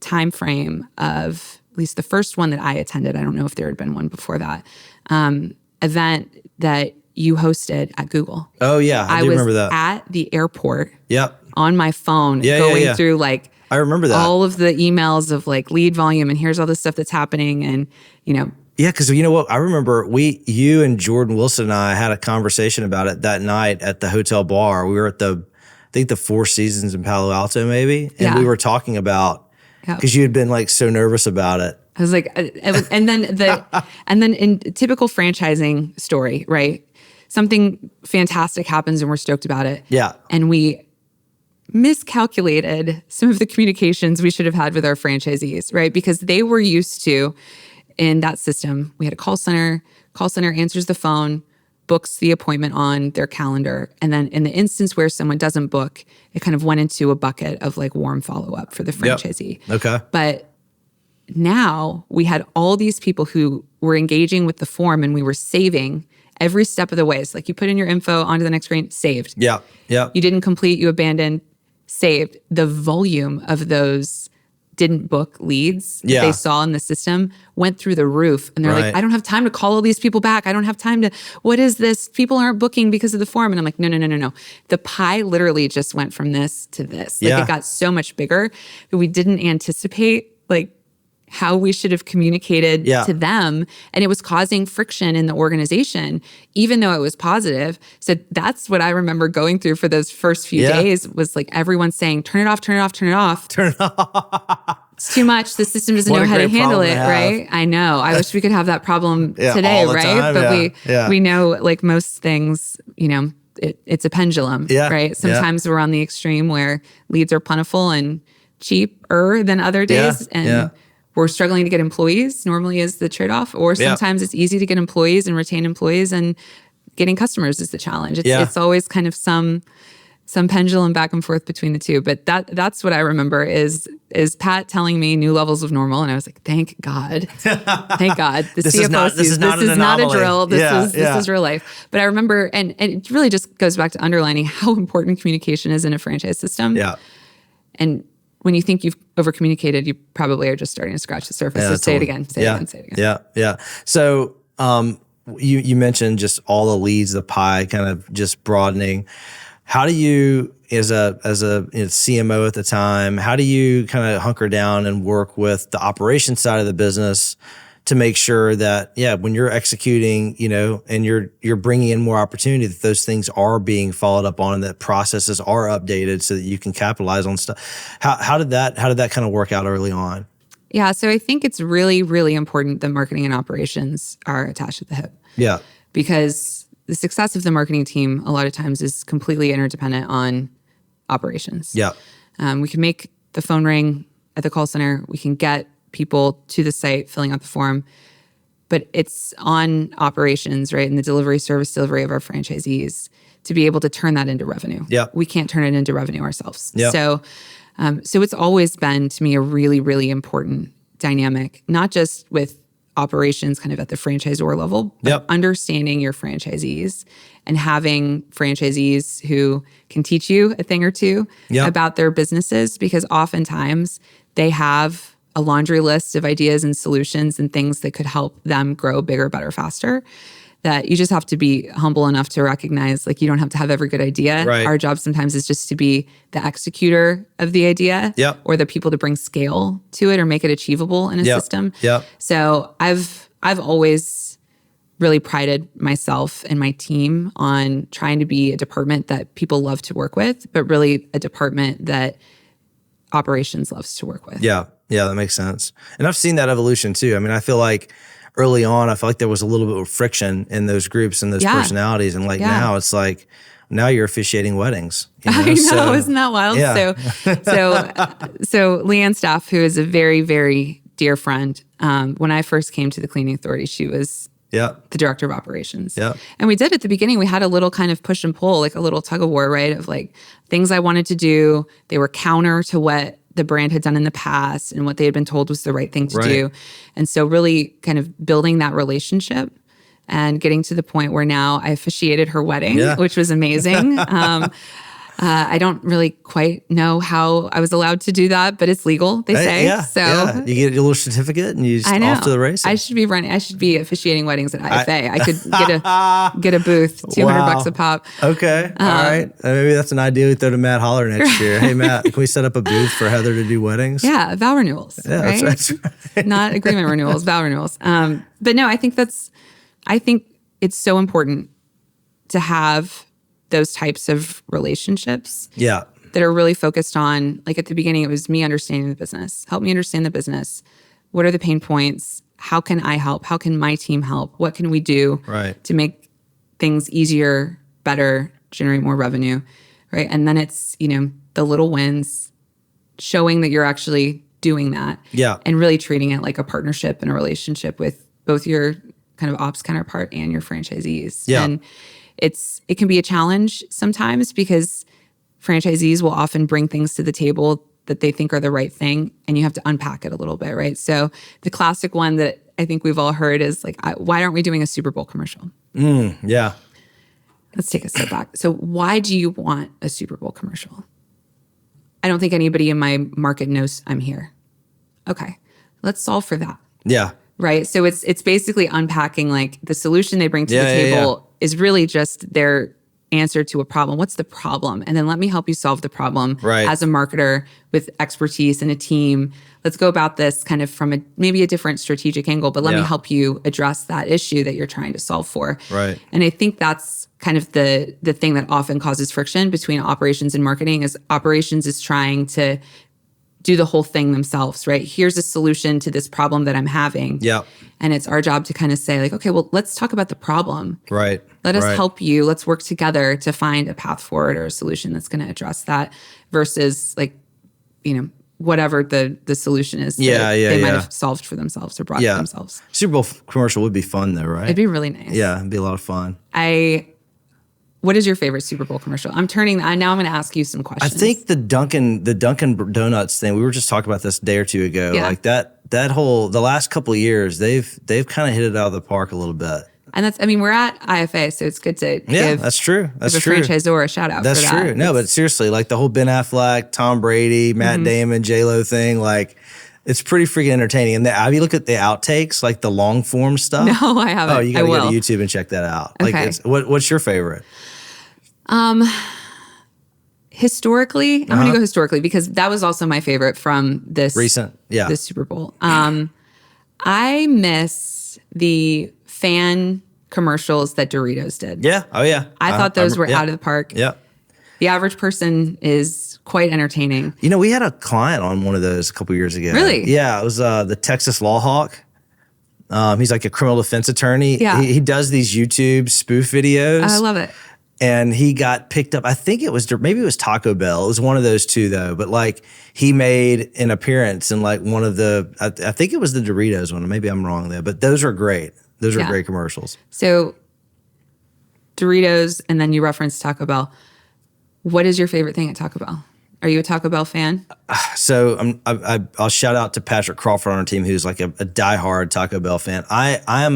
[SPEAKER 2] time frame of at least the first one that I attended. I don't know if there had been one before that, event that you hosted at Google.
[SPEAKER 3] Oh yeah, I do remember that.
[SPEAKER 2] At the airport on my phone going through like,
[SPEAKER 3] I remember that.
[SPEAKER 2] All of the emails of like lead volume and here's all the stuff that's happening, and
[SPEAKER 3] Yeah, because you know what? I remember you and Jordan Wilson and I had a conversation about it that night at the hotel bar. We were at I think the Four Seasons in Palo Alto maybe, and we were talking about, because you had been like so nervous about it.
[SPEAKER 2] I was like, and then in typical franchising story, right? Something fantastic happens and we're stoked about it.
[SPEAKER 3] Yeah.
[SPEAKER 2] And we miscalculated some of the communications we should have had with our franchisees, right? Because they were used to, in that system, we had a call center answers the phone, books the appointment on their calendar. And then in the instance where someone doesn't book, it kind of went into a bucket of like warm follow-up for the franchisee.
[SPEAKER 3] Okay.
[SPEAKER 2] But now we had all these people who were engaging with the form, and we were saving every step of the way. It's like you put in your info onto the next screen, saved.
[SPEAKER 3] Yeah.
[SPEAKER 2] You didn't complete, you abandoned, saved. The volume of those didn't book leads that they saw in the system went through the roof. And they're like, I don't have time to call all these people back. I don't have time to, what is this? People aren't booking because of the form. And I'm like, no. The pie literally just went from this to this. Like it got so much bigger that we didn't anticipate like how we should have communicated to them. And it was causing friction in the organization, even though it was positive. So that's what I remember going through for those first few days, was like everyone saying, turn it off. It's too much. The system doesn't know how to handle it, right? I know. I wish we could have that problem today, right?
[SPEAKER 3] Time,
[SPEAKER 2] but we know, like most things, it's a pendulum, right? Sometimes we're on the extreme where leads are plentiful and cheaper than other days. And we're struggling to get employees, normally is the trade-off. Or sometimes it's easy to get employees and retain employees, and getting customers is the challenge. It's always kind of some pendulum back and forth between the two. But that's what I remember is Pat telling me new levels of normal. And I was like, thank God. Thank God. The
[SPEAKER 3] this
[SPEAKER 2] CFO
[SPEAKER 3] is not a
[SPEAKER 2] drill. This is real life. But I remember, and it really just goes back to underlining how important communication is in a franchise system.
[SPEAKER 3] Yeah.
[SPEAKER 2] And when you think you've over-communicated, you probably are just starting to scratch the surface. So say it again, say it again.
[SPEAKER 3] Yeah. So you mentioned just all the leads, the pie kind of just broadening. How do you, as a CMO at the time, how do you kind of hunker down and work with the operations side of the business to make sure that, when you're executing, and you're bringing in more opportunity, that those things are being followed up on and that processes are updated so that you can capitalize on stuff. How did that kind of work out early on?
[SPEAKER 2] Yeah, so I think it's really, really important that marketing and operations are attached at the hip.
[SPEAKER 3] Yeah.
[SPEAKER 2] Because the success of the marketing team a lot of times is completely interdependent on operations.
[SPEAKER 3] Yeah.
[SPEAKER 2] We can make the phone ring at the call center. We can get people to the site filling out the form, but it's on operations, right? And the service delivery of our franchisees to be able to turn that into revenue.
[SPEAKER 3] Yeah.
[SPEAKER 2] We can't turn it into revenue ourselves.
[SPEAKER 3] Yeah.
[SPEAKER 2] So it's always been to me a really, really important dynamic, not just with operations kind of at the franchisor level, but understanding your franchisees and having franchisees who can teach you a thing or two about their businesses, because oftentimes they have a laundry list of ideas and solutions and things that could help them grow bigger, better, faster, that you just have to be humble enough to recognize, like, you don't have to have every good idea.
[SPEAKER 3] Right.
[SPEAKER 2] Our job sometimes is just to be the executor of the idea or the people to bring scale to it or make it achievable in a system. So I've always really prided myself and my team on trying to be a department that people love to work with, but really a department that operations loves to work with.
[SPEAKER 3] Yeah, that makes sense. And I've seen that evolution too. I mean, I feel like early on, I felt like there was a little bit of friction in those groups and those personalities. And like now it's like, now you're officiating weddings. You know?
[SPEAKER 2] I know, isn't that wild?
[SPEAKER 3] Yeah.
[SPEAKER 2] So Leanne Staff, who is a very, very dear friend, when I first came to the Cleaning Authority, she was the director of operations. And we did at the beginning, we had a little kind of push and pull, like a little tug of war, right? Of like things I wanted to do. They were counter to what the brand had done in the past and what they had been told was the right thing to do. And so really kind of building that relationship and getting to the point where now I officiated her wedding, which was amazing. I don't really quite know how I was allowed to do that, but it's legal, they say.
[SPEAKER 3] You get your little certificate and you just off to the races.
[SPEAKER 2] I should be officiating weddings at IFA. I could get a booth, $200 a pop.
[SPEAKER 3] Okay, all right. Maybe that's an idea we throw to Matt Holler next year. Hey, Matt, can we set up a booth for Heather to do weddings?
[SPEAKER 2] Yeah, vow renewals.
[SPEAKER 3] Yeah,
[SPEAKER 2] right?
[SPEAKER 3] that's right.
[SPEAKER 2] Not agreement renewals, vow renewals. But no, I think it's so important to have those types of relationships that are really focused on, like at the beginning, it was me understanding the business. Help me understand the business. What are the pain points? How can I help? How can my team help? What can we do to make things easier, better, generate more revenue, right? And then it's, the little wins, showing that you're actually doing that and really treating it like a partnership and a relationship with both your kind of ops counterpart and your franchisees. And it can be a challenge sometimes because franchisees will often bring things to the table that they think are the right thing, and you have to unpack it a little bit, right? So the classic one that I think we've all heard is like, why aren't we doing a Super Bowl commercial? Let's take a step back. So why do you want a Super Bowl commercial? I don't think anybody in my market knows I'm here. Okay, let's solve for that. Right? So it's basically unpacking, like, the solution they bring to the table is really just their answer to a problem. What's the problem? And then let me help you solve the problem as a marketer with expertise and a team. Let's go about this kind of from maybe a different strategic angle, but let me help you address that issue that you're trying to solve for. And I think that's kind of the thing that often causes friction between operations and marketing, is operations is trying to do the whole thing themselves, right? Here's a solution to this problem that I'm having. And it's our job to kind of say, like, okay, well, let's talk about the problem. Let us help you. Let's work together to find a path forward or a solution that's going to address that, versus, like, whatever the solution is that they might have solved for themselves or brought to themselves.
[SPEAKER 3] Super Bowl commercial would be fun though, right?
[SPEAKER 2] It'd be really nice.
[SPEAKER 3] Yeah, it'd be a lot of fun.
[SPEAKER 2] What is your favorite Super Bowl commercial? Now I'm going to ask you some questions.
[SPEAKER 3] I think the Dunkin' Donuts thing, we were just talking about this a day or two ago. Like that whole, the last couple of years, they've kind of hit it out of the park a little bit.
[SPEAKER 2] And we're at IFA, so it's good to give,
[SPEAKER 3] that's true. That's
[SPEAKER 2] give
[SPEAKER 3] true.
[SPEAKER 2] a franchisor a shout out.
[SPEAKER 3] That's
[SPEAKER 2] for that.
[SPEAKER 3] true. No, but seriously, like the whole Ben Affleck, Tom Brady, Matt Damon, J-Lo thing, like, it's pretty freaking entertaining. And have you looked at the outtakes, like the long form stuff?
[SPEAKER 2] No, I haven't.
[SPEAKER 3] Oh, you got to go to YouTube and check that out.
[SPEAKER 2] Okay.
[SPEAKER 3] Like, what's your favorite?
[SPEAKER 2] Historically, I'm going to go historically because that was also my favorite from this
[SPEAKER 3] recent,
[SPEAKER 2] this Super Bowl. I miss the fan commercials that Doritos did. I thought those were out of the park. The average person is quite entertaining.
[SPEAKER 3] We had a client on one of those a couple years ago.
[SPEAKER 2] Really?
[SPEAKER 3] Yeah, it was the Texas Law Hawk. He's like a criminal defense attorney. He does these YouTube spoof videos.
[SPEAKER 2] I love it.
[SPEAKER 3] And he got picked up. I think maybe it was Taco Bell. It was one of those two though. But like he made an appearance in like one of the, I think it was the Doritos one. Maybe I'm wrong there, but those are great. Those are great commercials.
[SPEAKER 2] So Doritos, and then you referenced Taco Bell. What is your favorite thing at Taco Bell? Are you a Taco Bell fan?
[SPEAKER 3] So I'll shout out to Patrick Crawford on our team, who's like a diehard Taco Bell fan. I am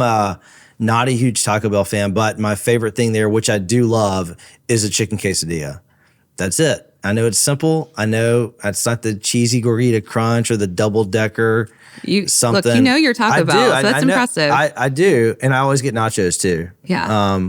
[SPEAKER 3] not a huge Taco Bell fan, but my favorite thing there, which I do love, is a chicken quesadilla. That's it. I know it's simple. I know it's not the cheesy gordita crunch or the double decker. Something.
[SPEAKER 2] Look, you know your Taco Bell, so that's impressive.
[SPEAKER 3] I do, and I always get nachos too.
[SPEAKER 2] Yeah.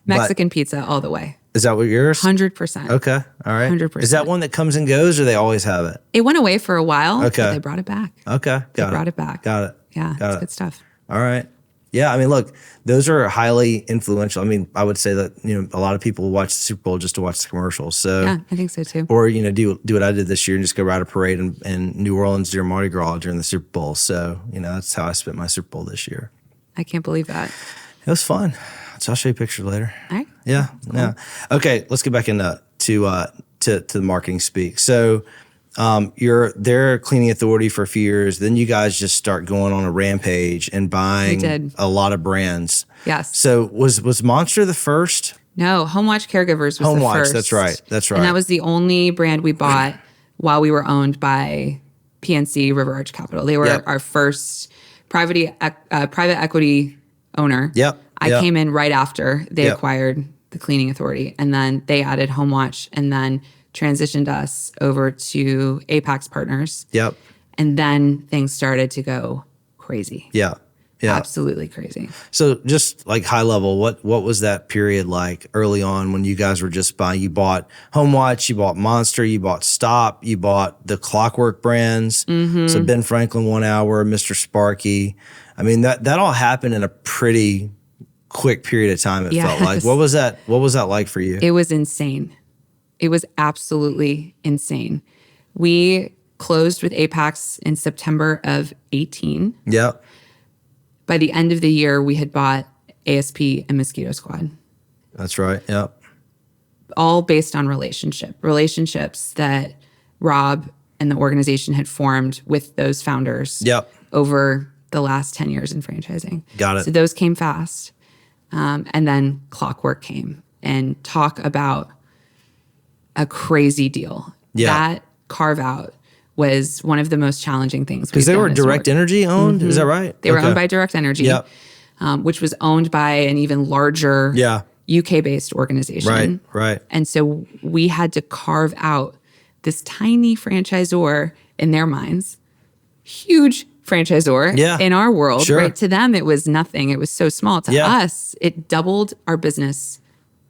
[SPEAKER 2] Mexican pizza all the way.
[SPEAKER 3] Is that what yours?
[SPEAKER 2] 100%.
[SPEAKER 3] Okay. All right.
[SPEAKER 2] 100%.
[SPEAKER 3] Is that one that comes and goes, or they always have it?
[SPEAKER 2] It went away for a while.
[SPEAKER 3] Okay.
[SPEAKER 2] But they brought it back.
[SPEAKER 3] Okay.
[SPEAKER 2] They brought it back.
[SPEAKER 3] Got it.
[SPEAKER 2] Yeah. It's good stuff.
[SPEAKER 3] All right. Yeah. I mean, look, those are highly influential. I mean, I would say that, a lot of people watch the Super Bowl just to watch the commercials. So
[SPEAKER 2] yeah, I think so too.
[SPEAKER 3] Or, do what I did this year and just go ride a parade in New Orleans during Mardi Gras during the Super Bowl. So, that's how I spent my Super Bowl this year.
[SPEAKER 2] I can't believe that.
[SPEAKER 3] It was fun. So I'll show you pictures later.
[SPEAKER 2] All right.
[SPEAKER 3] Yeah. Cool. Yeah. Okay. Let's get back into to the marketing speak. So you're their cleaning authority for a few years. Then you guys just start going on a rampage and buying a lot of brands.
[SPEAKER 2] Yes.
[SPEAKER 3] So was Monster the first?
[SPEAKER 2] No, Home Watch Caregivers was
[SPEAKER 3] Home
[SPEAKER 2] the
[SPEAKER 3] Watch,
[SPEAKER 2] first.
[SPEAKER 3] That's right.
[SPEAKER 2] And that was the only brand we bought while we were owned by PNC River Arch Capital. They were our first private equity owner.
[SPEAKER 3] Yep.
[SPEAKER 2] I came in right after they acquired the cleaning authority, and then they added Home Watch and then transitioned us over to Apex Partners.
[SPEAKER 3] Yep.
[SPEAKER 2] And then things started to go crazy.
[SPEAKER 3] Yeah. Yeah.
[SPEAKER 2] Absolutely crazy.
[SPEAKER 3] So just like high level, what was that period like early on when you guys were just buying? You bought Home Watch, you bought Monster, you bought Stop, you bought the Clockwork brands. Mm-hmm. So Ben Franklin 1 Hour, Mr. Sparky. I mean, that all happened in a pretty quick period of time, it felt like. What was that like for you?
[SPEAKER 2] It was insane. It was absolutely insane. We closed with Apex in September of 18.
[SPEAKER 3] Yep.
[SPEAKER 2] By the end of the year, we had bought ASP and Mosquito Squad.
[SPEAKER 3] That's right. Yep.
[SPEAKER 2] All based on relationships that Rob and the organization had formed with those founders over the last 10 years in franchising.
[SPEAKER 3] Got it.
[SPEAKER 2] So those came fast. And then Clockwork came, and talk about a crazy deal. Yeah. That carve out was one of the most challenging things.
[SPEAKER 3] Because they were Direct Energy owned? Mm-hmm. Is that right?
[SPEAKER 2] They were owned by Direct Energy, which was owned by an even larger UK-based organization.
[SPEAKER 3] Right.
[SPEAKER 2] And so we had to carve out this tiny franchisor in their minds, huge franchisor in our world.
[SPEAKER 3] Sure.
[SPEAKER 2] Right? To them, it was nothing. It was so small. To us, it doubled our business,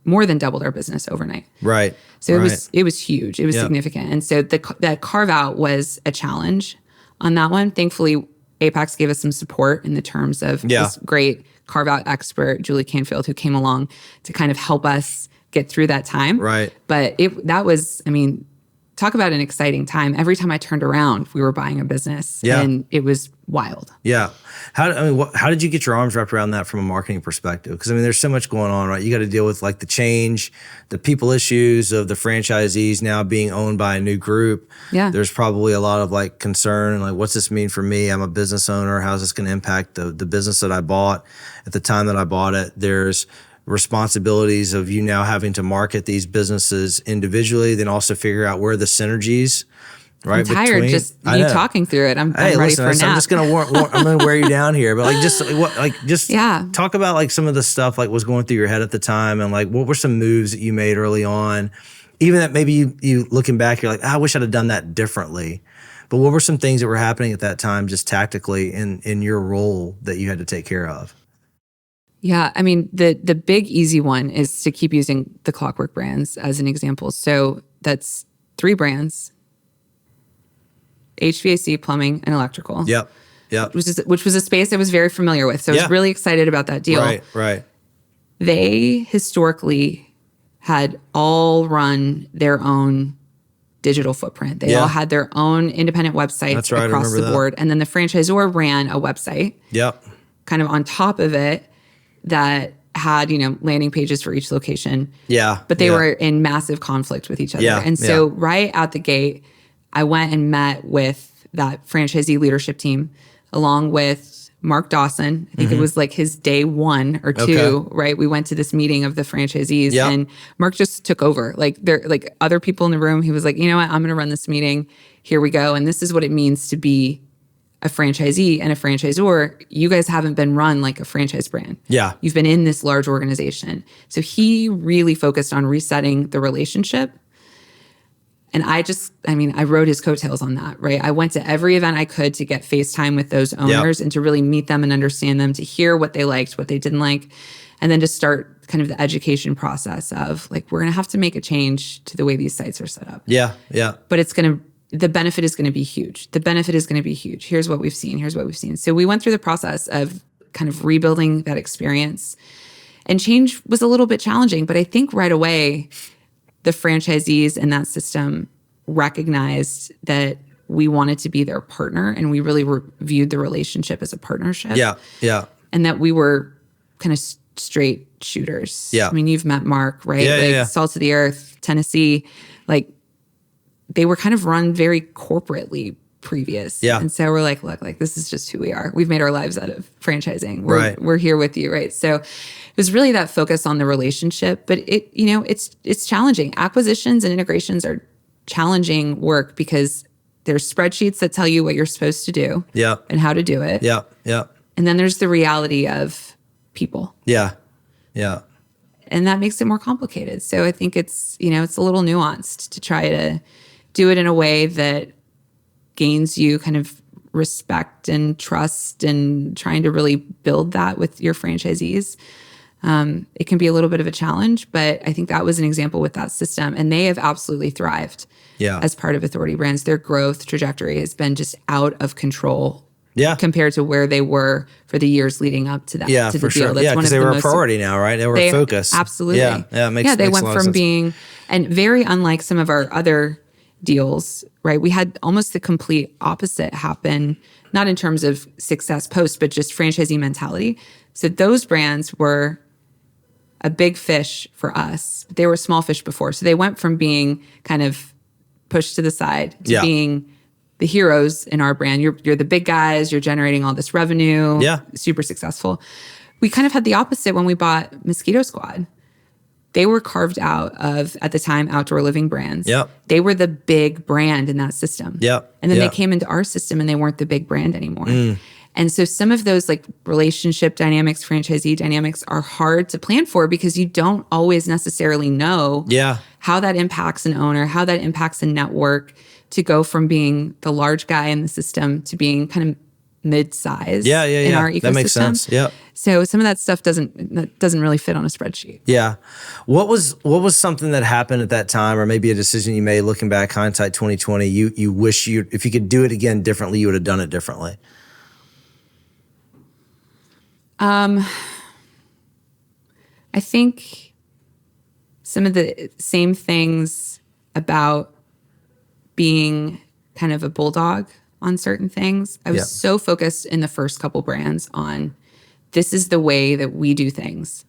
[SPEAKER 2] more than doubled our business overnight.
[SPEAKER 3] Right.
[SPEAKER 2] So it was huge. It was significant. And so that carve out was a challenge on that one. Thankfully, Apex gave us some support in the terms of this great carve out expert, Julie Canfield, who came along to kind of help us get through that time.
[SPEAKER 3] Right.
[SPEAKER 2] But that was, I mean, talk about an exciting time. Every time I turned around, we were buying a business, and it was wild. Yeah.
[SPEAKER 3] How did you get your arms wrapped around that from a marketing perspective? Because, I mean, there's so much going on, right? You got to deal with like the change, the people issues of the franchisees now being owned by a new group.
[SPEAKER 2] Yeah.
[SPEAKER 3] There's probably a lot of like concern and like, what's this mean for me? I'm a business owner. How's this going to impact the business that I bought at the time that I bought it? There's responsibilities of you now having to market these businesses individually, then also figure out where the synergies, right?
[SPEAKER 2] I'm tired just you talking through it. I'm ready for a nap.
[SPEAKER 3] I'm just gonna I'm gonna wear you down here, but talk about like some of the stuff like was going through your head at the time, and like what were some moves that you made early on, even that maybe you looking back, you're like, I wish I'd have done that differently. But what were some things that were happening at that time, just tactically in your role that you had to take care of?
[SPEAKER 2] Yeah, I mean, the big easy one is to keep using the Clockwork brands as an example. So that's 3 brands: HVAC, plumbing, and electrical.
[SPEAKER 3] Yep.
[SPEAKER 2] Which was a space I was very familiar with. So I was really excited about that deal.
[SPEAKER 3] Right.
[SPEAKER 2] They historically had all run their own digital footprint. They all had their own independent websites across the board. And then the franchisor ran a website.
[SPEAKER 3] Yep.
[SPEAKER 2] Kind of on top of it, that had, landing pages for each location.
[SPEAKER 3] Yeah.
[SPEAKER 2] But they were in massive conflict with each other.
[SPEAKER 3] Yeah.
[SPEAKER 2] And so right out the gate, I went and met with that franchisee leadership team, along with Mark Dawson. I think it was like his day 1 or 2, right? We went to this meeting of the franchisees and Mark just took over. Like other people in the room, he was like, you know what, I'm going to run this meeting. Here we go. And this is what it means to be a franchisee and a franchisor. You guys haven't been run like a franchise brand.
[SPEAKER 3] Yeah.
[SPEAKER 2] You've been in this large organization. So he really focused on resetting the relationship. And I rode his coattails on that, right? I went to every event I could to get FaceTime with those owners and to really meet them and understand them, to hear what they liked, what they didn't like, and then to start kind of the education process of like, we're going to have to make a change to the way these sites are set up.
[SPEAKER 3] Yeah, yeah.
[SPEAKER 2] But the benefit is going to be huge. The benefit is going to be huge. Here's what we've seen. Here's what we've seen. So we went through the process of kind of rebuilding that experience. And change was a little bit challenging, but I think right away, the franchisees in that system recognized that we wanted to be their partner, and we really viewed the relationship as a partnership.
[SPEAKER 3] Yeah, yeah.
[SPEAKER 2] And that we were kind of straight shooters.
[SPEAKER 3] Yeah.
[SPEAKER 2] I mean, you've met Mark, right?
[SPEAKER 3] Yeah,
[SPEAKER 2] like
[SPEAKER 3] yeah.
[SPEAKER 2] Salt of the Earth, Tennessee, like they were kind of run very corporately previous.
[SPEAKER 3] Yeah.
[SPEAKER 2] And so we're like, look, like this is just who we are. We've made our lives out of franchising. We're here with you, right? So it was really that focus on the relationship, but it's challenging. Acquisitions and integrations are challenging work because there's spreadsheets that tell you what you're supposed to do and how to do it.
[SPEAKER 3] Yeah, yeah.
[SPEAKER 2] And then there's the reality of people.
[SPEAKER 3] Yeah, yeah.
[SPEAKER 2] And that makes it more complicated. So I think it's a little nuanced to try to do it in a way that gains you kind of respect and trust, and trying to really build that with your franchisees. It can be a little bit of a challenge, but I think that was an example with that system. And they have absolutely thrived as part of Authority Brands. Their growth trajectory has been just out of control compared to where they were for the years leading up to that.
[SPEAKER 3] Yeah,
[SPEAKER 2] to
[SPEAKER 3] for
[SPEAKER 2] the deal.
[SPEAKER 3] sure.
[SPEAKER 2] That's
[SPEAKER 3] Because they were a priority now, right? They were a focus.
[SPEAKER 2] Absolutely.
[SPEAKER 3] Yeah, it makes
[SPEAKER 2] they
[SPEAKER 3] makes
[SPEAKER 2] went
[SPEAKER 3] a lot of
[SPEAKER 2] from
[SPEAKER 3] sense.
[SPEAKER 2] being, and very unlike some of our other deals, right? We had almost the complete opposite happen, not in terms of success post, but just franchisee mentality. So those brands were a big fish for us. They were small fish before. So they went from being kind of pushed to the side to being the heroes in our brand. You're the big guys, you're generating all this revenue, super successful. We kind of had the opposite when we bought Mosquito Squad. They were carved out of, at the time, Outdoor Living Brands.
[SPEAKER 3] Yep.
[SPEAKER 2] They were the big brand in that system.
[SPEAKER 3] Yep.
[SPEAKER 2] And then they came into our system and they weren't the big brand anymore. And so some of those like relationship dynamics, franchisee dynamics are hard to plan for because you don't always necessarily know how that impacts an owner, how that impacts a network, to go from being the large guy in the system to being kind of mid-size in our ecosystem.
[SPEAKER 3] That makes sense. Yeah.
[SPEAKER 2] So some of that stuff doesn't really fit on a spreadsheet.
[SPEAKER 3] Yeah. What was something that happened at that time, or maybe a decision you made looking back, hindsight 2020, you wish if you could do it again differently, you would have done it differently?
[SPEAKER 2] I think some of the same things about being kind of a bulldog on certain things. I was so focused in the first couple brands on this is the way that we do things.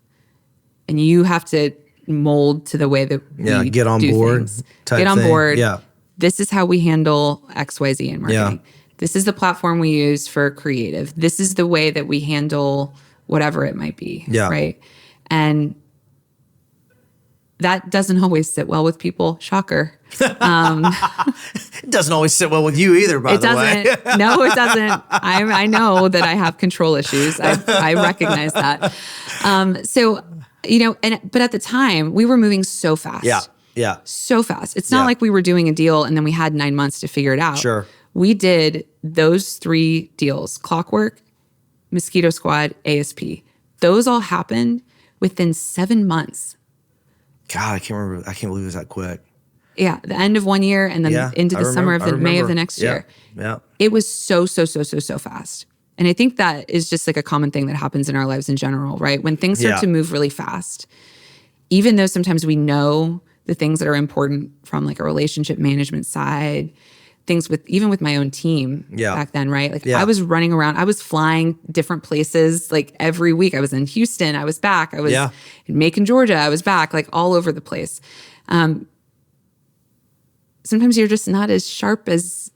[SPEAKER 2] And you have to mold to the way that we
[SPEAKER 3] get on
[SPEAKER 2] do
[SPEAKER 3] board.
[SPEAKER 2] Things. Get on board.
[SPEAKER 3] Yeah.
[SPEAKER 2] This is how we handle XYZ in marketing.
[SPEAKER 3] Yeah.
[SPEAKER 2] This is the platform we use for creative. This is the way that we handle whatever it might be.
[SPEAKER 3] Yeah.
[SPEAKER 2] Right. And that doesn't always sit well with people. Shocker.
[SPEAKER 3] It doesn't always sit well with you either, by the way.
[SPEAKER 2] No, it doesn't. I know that I have control issues. I recognize that. But at the time we were moving so fast.
[SPEAKER 3] Yeah.
[SPEAKER 2] So fast. It's not like we were doing a deal and then we had 9 months to figure it out.
[SPEAKER 3] Sure.
[SPEAKER 2] We did those 3 deals: Clockwork, Mosquito Squad, ASP. Those all happened within 7 months.
[SPEAKER 3] God, I can't remember. I can't believe it was that quick.
[SPEAKER 2] Yeah, the end of one year and then into the summer of May of the next year.
[SPEAKER 3] Yeah.
[SPEAKER 2] It was so fast. And I think that is just like a common thing that happens in our lives in general, right? When things start to move really fast, even though sometimes we know the things that are important from like a relationship management side, things even with my own team back then, right? Like I was running around, I was flying different places like every week. I was in Houston, I was back, I was in Macon, Georgia, I was back, like all over the place. Sometimes you're just not as sharp as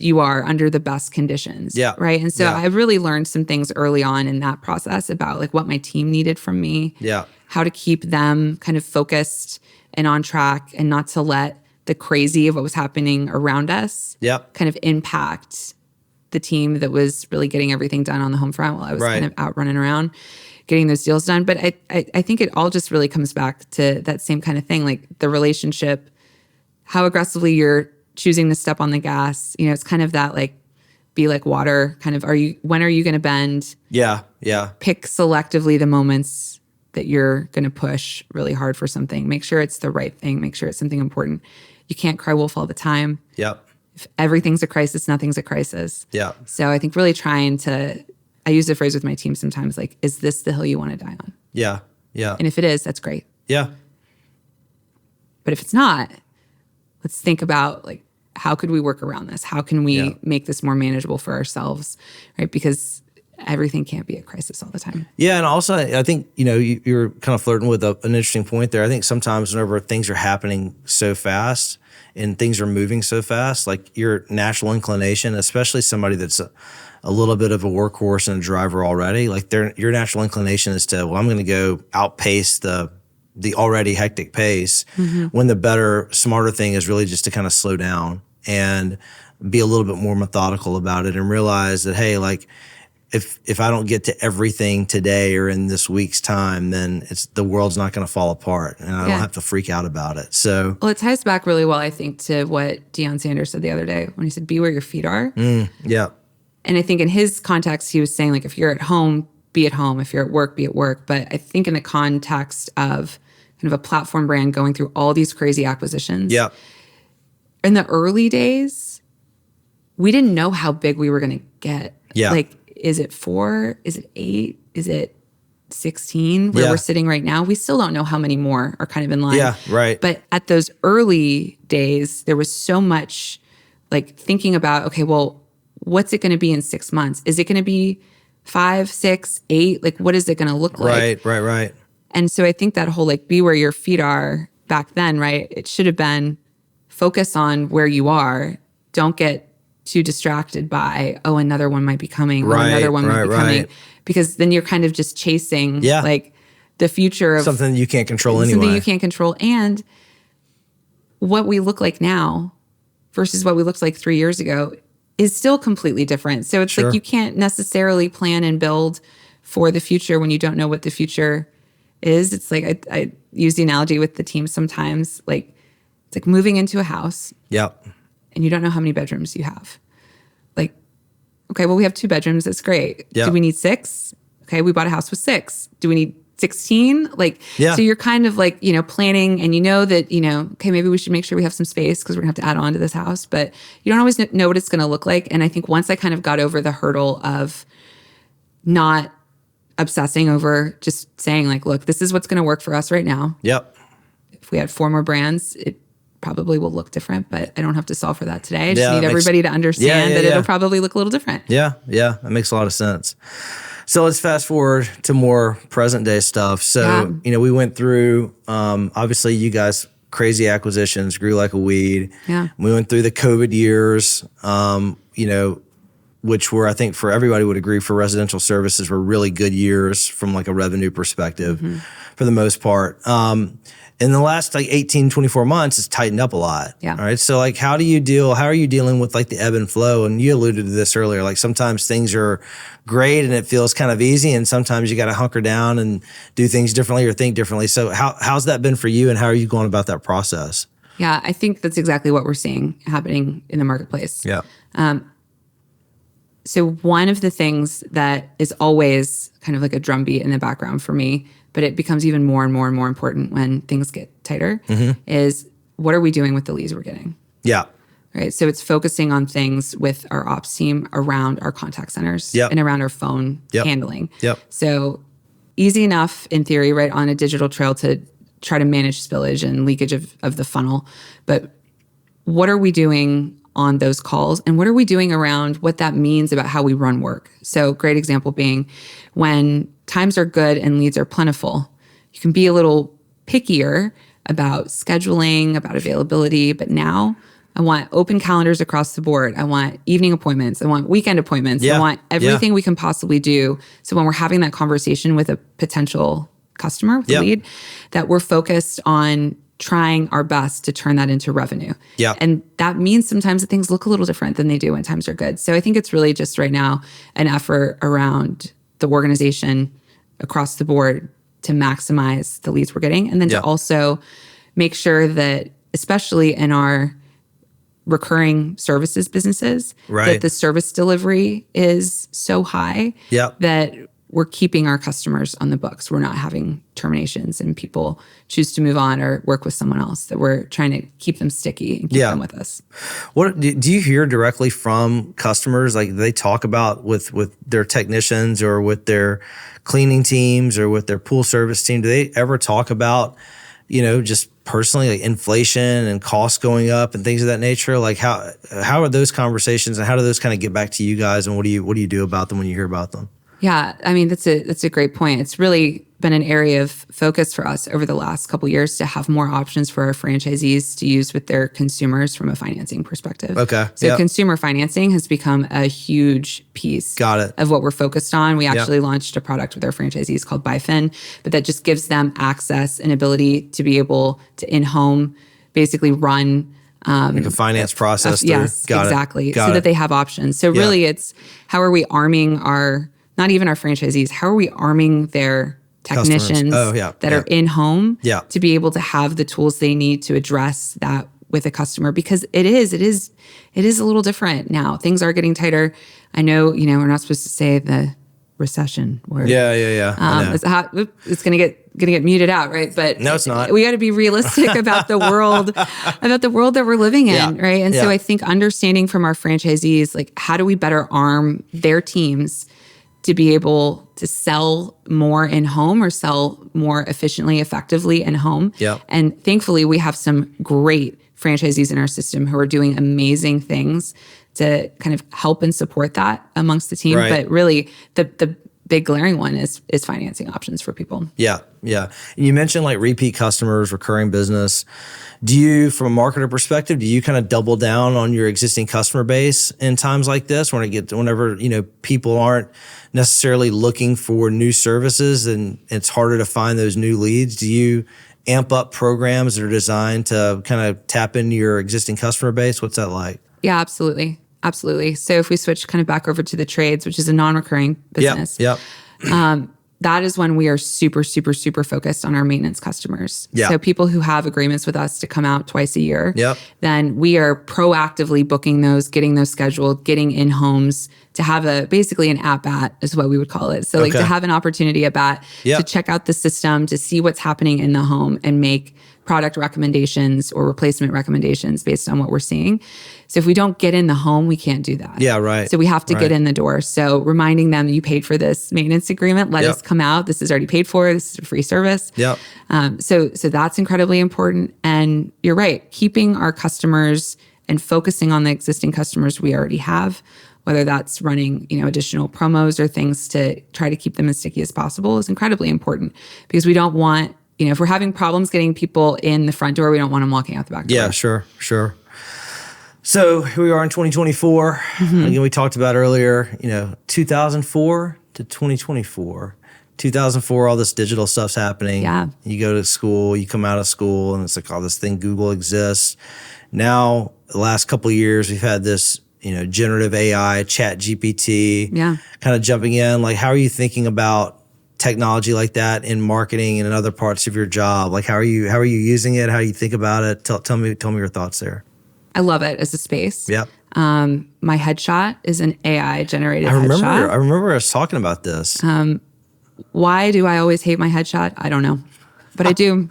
[SPEAKER 2] you are under the best conditions.
[SPEAKER 3] Yeah.
[SPEAKER 2] Right. And so I really learned some things early on in that process about like what my team needed from me.
[SPEAKER 3] Yeah.
[SPEAKER 2] How to keep them kind of focused and on track and not to let the crazy of what was happening around us kind of impact the team that was really getting everything done on the home front while I was kind of out running around getting those deals done. But I think it all just really comes back to that same kind of thing, like the relationship, how aggressively you're choosing to step on the gas. You know, it's kind of that like, be like water, kind of, when are you going to bend?
[SPEAKER 3] Yeah.
[SPEAKER 2] Pick selectively the moments that you're going to push really hard for something. Make sure it's the right thing. Make sure it's something important. You can't cry wolf all the time.
[SPEAKER 3] Yep.
[SPEAKER 2] If everything's a crisis, nothing's a crisis.
[SPEAKER 3] Yeah.
[SPEAKER 2] So I think really trying to, I use the phrase with my team sometimes, like, is this the hill you want to die on?
[SPEAKER 3] Yeah. Yeah.
[SPEAKER 2] And if it is, that's great.
[SPEAKER 3] Yeah.
[SPEAKER 2] But if it's not, let's think about like, how could we work around this? How can we make this more manageable for ourselves, right? Because everything can't be a crisis all the time.
[SPEAKER 3] Yeah, and also I think, you know, you're kind of flirting with an interesting point there. I think sometimes whenever things are happening so fast and things are moving so fast, like your natural inclination, especially somebody that's a little bit of a workhorse and a driver already, like your natural inclination is to, well, I'm going to go outpace the already hectic pace, when the better, smarter thing is really just to kind of slow down and be a little bit more methodical about it and realize that, hey, like, if I don't get to everything today or in this week's time, then the world's not going to fall apart, and I don't have to freak out about it. So,
[SPEAKER 2] well, it ties back really well, I think, to what Deion Sanders said the other day when he said, "Be where your feet are."
[SPEAKER 3] Yeah.
[SPEAKER 2] And I think in his context, he was saying like, if you're at home, be at home. If you're at work, be at work. But I think in the context of kind of a platform brand going through all these crazy acquisitions, in the early days, we didn't know how big we were going to get.
[SPEAKER 3] Yeah.
[SPEAKER 2] Like, is it 4? Is it 8? Is it 16 where we're sitting right now? We still don't know how many more are kind of in line.
[SPEAKER 3] Yeah, right.
[SPEAKER 2] But at those early days, there was so much like thinking about, okay, well, what's it going to be in 6 months? Is it going to be 5, 6, 8? Like, what is it going to look like?
[SPEAKER 3] Right.
[SPEAKER 2] And so I think that whole like be where your feet are back then, right? It should have been focus on where you are. Don't get too distracted by, oh, another one might be coming, or another one might be coming, because then you're kind of just chasing like the future of
[SPEAKER 3] something you can't control anyway.
[SPEAKER 2] Something you can't control. And what we look like now versus what we looked like 3 years ago is still completely different. So it's like you can't necessarily plan and build for the future when you don't know what the future is. It's like I use the analogy with the team sometimes, like it's like moving into a house. And you don't know how many bedrooms you have. Like, okay, well, we have 2 bedrooms. That's great. Do we need 6? Okay, we bought a house with 6. Do we need 16? Like, so you're kind of like, you know, planning, and you know that, you know, okay, maybe we should make sure we have some space because we're gonna have to add on to this house, but you don't always know what it's gonna look like. And I think once I kind of got over the hurdle of not obsessing over just saying like, look, this is what's gonna work for us right now. If we had 4 more brands, it probably will look different, but I don't have to solve for that today. I just need everybody to understand that it'll probably look a little different.
[SPEAKER 3] Yeah, that makes a lot of sense. So let's fast forward to more present day stuff. So, you know, we went through, obviously you guys, crazy acquisitions, grew like a weed. We went through the COVID years, you know, which were, I think for everybody would agree, for residential services were really good years from like a revenue perspective for the most part. In the last like 18, 24 months, it's tightened up a lot. All right. So like, how are you dealing with like the ebb and flow? And you alluded to this earlier, like sometimes things are great and it feels kind of easy. And sometimes you got to hunker down and do things differently or think differently. So how's that been for you, and how are you going about that process?
[SPEAKER 2] Yeah, I think that's exactly what we're seeing happening in the marketplace. So one of the things that is always kind of like a drumbeat in the background for me, but it becomes even more and more and more important when things get tighter, is what are we doing with the leads we're getting? Right. So it's focusing on things with our ops team around our contact centers and around our phone handling. So easy enough in theory, right, on a digital trail to try to manage spillage and leakage of the funnel. But what are we doing on those calls, and what are we doing around what that means about how we run work? So great example being when times are good and leads are plentiful, you can be a little pickier about scheduling, about availability. But now I want open calendars across the board. I want evening appointments. I want weekend appointments. I want everything we can possibly do. So when we're having that conversation with a potential customer, with a lead, that we're focused on trying our best to turn that into revenue.
[SPEAKER 3] Yeah.
[SPEAKER 2] And that means sometimes that things look a little different than they do when times are good. So I think it's really just right now an effort around the organization across the board to maximize the leads we're getting. And then to also make sure that, especially in our recurring services businesses, that the service delivery is so high that we're keeping our customers on the books. We're not having terminations and people choose to move on or work with someone else, that we're trying to keep them sticky and keep them with us.
[SPEAKER 3] What do you hear directly from customers? Like, they talk about with their technicians or with their cleaning teams or with their pool service team? Do they ever talk about, just personally, like inflation and costs going up and things of that nature? Like, how are those conversations, and how do those kind of get back to you guys, and what do you do about them when you hear about them?
[SPEAKER 2] Yeah, I mean, that's a great point. It's really been an area of focus for us over the last couple of years to have more options for our franchisees to use with their consumers from a financing perspective.
[SPEAKER 3] Okay.
[SPEAKER 2] So consumer financing has become a huge piece of what we're focused on. We actually launched a product with our franchisees called BuyFin, but that just gives them access and ability to be able to in-home basically run
[SPEAKER 3] like a finance process.
[SPEAKER 2] Yes, exactly. So that they have options. So really it's, how are we arming not even our franchisees, how are we arming their technicians that are in home to be able to have the tools they need to address that with a customer? Because it is a little different now. Things are getting tighter. I know, we're not supposed to say the recession word. It's gonna get muted out, right? But
[SPEAKER 3] no, it's not.
[SPEAKER 2] We got to be realistic about the world, that we're living in, right? And so I think understanding from our franchisees, like, how do we better arm their teams to be able to sell more in home or sell more efficiently, effectively in home. And thankfully, we have some great franchisees in our system who are doing amazing things to kind of help and support that amongst the team. But really, the big glaring one is financing options for people.
[SPEAKER 3] Yeah. And you mentioned like repeat customers, recurring business. Do you, from a marketer perspective, do you kind of double down on your existing customer base in times like this, whenever people aren't necessarily looking for new services and it's harder to find those new leads? Do you amp up programs that are designed to kind of tap into your existing customer base? What's that like?
[SPEAKER 2] Yeah, absolutely. So if we switch kind of back over to the trades, which is a non-recurring business, that is when we are super, super, super focused on our maintenance customers. So people who have agreements with us to come out twice a year, then we are proactively booking those, getting those scheduled, getting in homes to have basically an at-bat is what we would call it. So like to have an opportunity at-bat to check out the system, to see what's happening in the home and make product recommendations or replacement recommendations based on what we're seeing. So if we don't get in the home, we can't do that. So we have to get in the door. So reminding them, you paid for this maintenance agreement, let us come out. This is already paid for. This is a free service. So that's incredibly important. And you're right, keeping our customers and focusing on the existing customers we already have, whether that's running, additional promos or things to try to keep them as sticky as possible, is incredibly important, because we don't want, if we're having problems getting people in the front door, we don't want them walking out the back door.
[SPEAKER 3] Yeah, sure. So here we are in 2024. Again, we talked about earlier, 2004 to 2024. 2004, all this digital stuff's happening. You go to school, you come out of school, and it's like, oh, this thing, Google exists. Now, the last couple of years, we've had this, generative AI, chat GPT, kind of jumping in. Like, how are you thinking about technology like that in marketing and in other parts of your job? Like, how are you using it? How do you think about it? Tell me your thoughts there.
[SPEAKER 2] I love it as a space. My headshot is an AI generated headshot.
[SPEAKER 3] I remember us talking about this.
[SPEAKER 2] Why do I always hate my headshot? I don't know, but I do.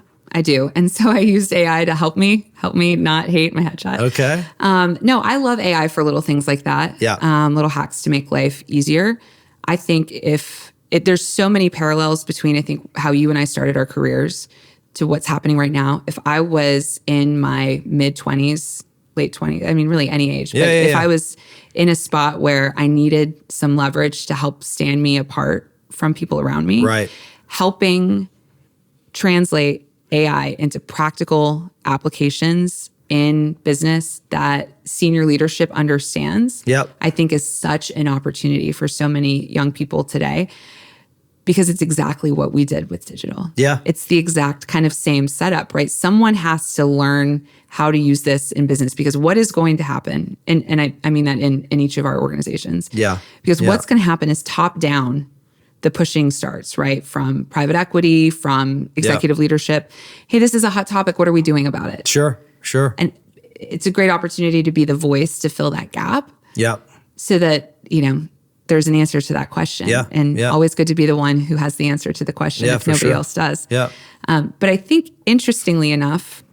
[SPEAKER 2] And so I used AI to help me not hate my headshot.
[SPEAKER 3] Okay.
[SPEAKER 2] No, I love AI for little things like that. Little hacks to make life easier. I think there's so many parallels between, I think, how you and I started our careers to what's happening right now. If I was in my mid-20s, late 20s, I mean, really any age, but if I was in a spot where I needed some leverage to help stand me apart from people around me, helping translate AI into practical applications in business that senior leadership understands, I think is such an opportunity for so many young people today, because it's exactly what we did with digital.
[SPEAKER 3] Yeah.
[SPEAKER 2] It's the exact kind of same setup, right? Someone has to learn how to use this in business, because what is going to happen, and I mean that in each of our organizations.
[SPEAKER 3] Yeah.
[SPEAKER 2] Because what's going to happen is top down, the pushing starts, right? From private equity, from executive leadership. Hey, this is a hot topic. What are we doing about it?
[SPEAKER 3] Sure.
[SPEAKER 2] And it's a great opportunity to be the voice to fill that gap. So that, there's an answer to that question. And always good to be the one who has the answer to the question if nobody else does. But I think, interestingly enough,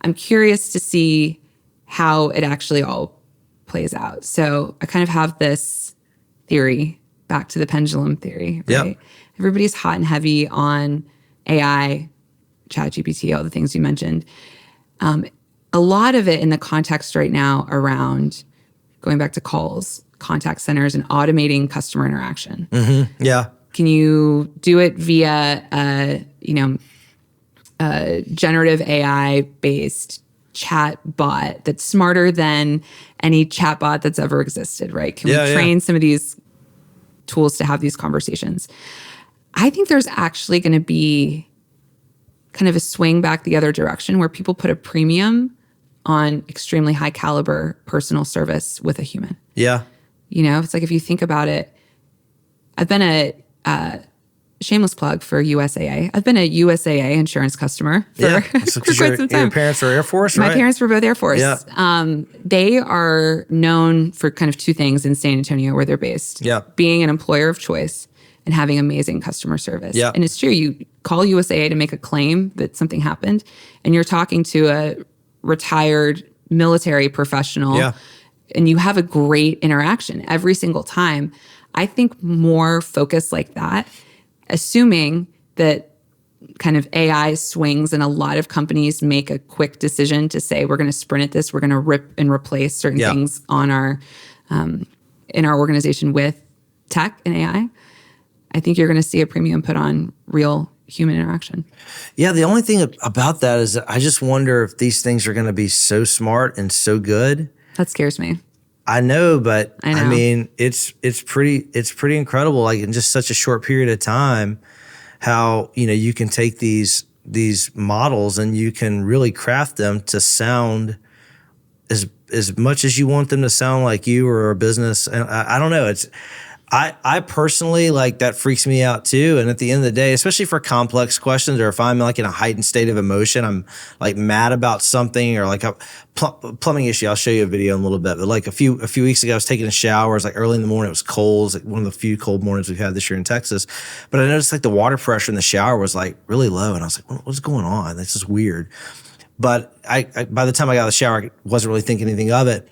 [SPEAKER 2] I'm curious to see how it actually all plays out. So I kind of have this theory, back to the pendulum theory, right? Everybody's hot and heavy on AI, ChatGPT, all the things you mentioned. A lot of it in the context right now around going back to calls, contact centers, and automating customer interaction. Can you do it via a generative AI-based chat bot that's smarter than any chat bot that's ever existed, right? Can we train some of these tools to have these conversations? I think there's actually going to be kind of a swing back the other direction, where people put a premium on extremely high caliber personal service with a human. It's like, if you think about it, I've been a shameless plug for USAA. I've been a USAA insurance customer for quite some time.
[SPEAKER 3] Your parents were Air Force, right?
[SPEAKER 2] My parents were both Air Force. They are known for kind of two things in San Antonio, where they're based. Being an employer of choice and having amazing customer service. And it's true. You call USAA to make a claim that something happened, and you're talking to a retired military professional, and you have a great interaction every single time. I think more focus like that, assuming that kind of AI swings and a lot of companies make a quick decision to say, we're going to sprint at this, we're going to rip and replace certain things on our in our organization with tech and AI. I think you're going to see a premium put on real human interaction.
[SPEAKER 3] The only thing about that is that I just wonder if these things are going to be so smart and so good.
[SPEAKER 2] That scares me.
[SPEAKER 3] I know, but I mean, it's pretty incredible. Like, in just such a short period of time, how you can take these models and you can really craft them to sound as much as you want them to sound like you or a business. And I don't know. I personally, like, that freaks me out too. And at the end of the day, especially for complex questions, or if I'm like in a heightened state of emotion, I'm like mad about something, or like a plumbing issue. I'll show you a video in a little bit. But like a few weeks ago, I was taking a shower. It was like early in the morning. It was cold. It was like one of the few cold mornings we've had this year in Texas. But I noticed like the water pressure in the shower was like really low. And I was like, what's going on? This is weird. But I by the time I got out of the shower, I wasn't really thinking anything of it.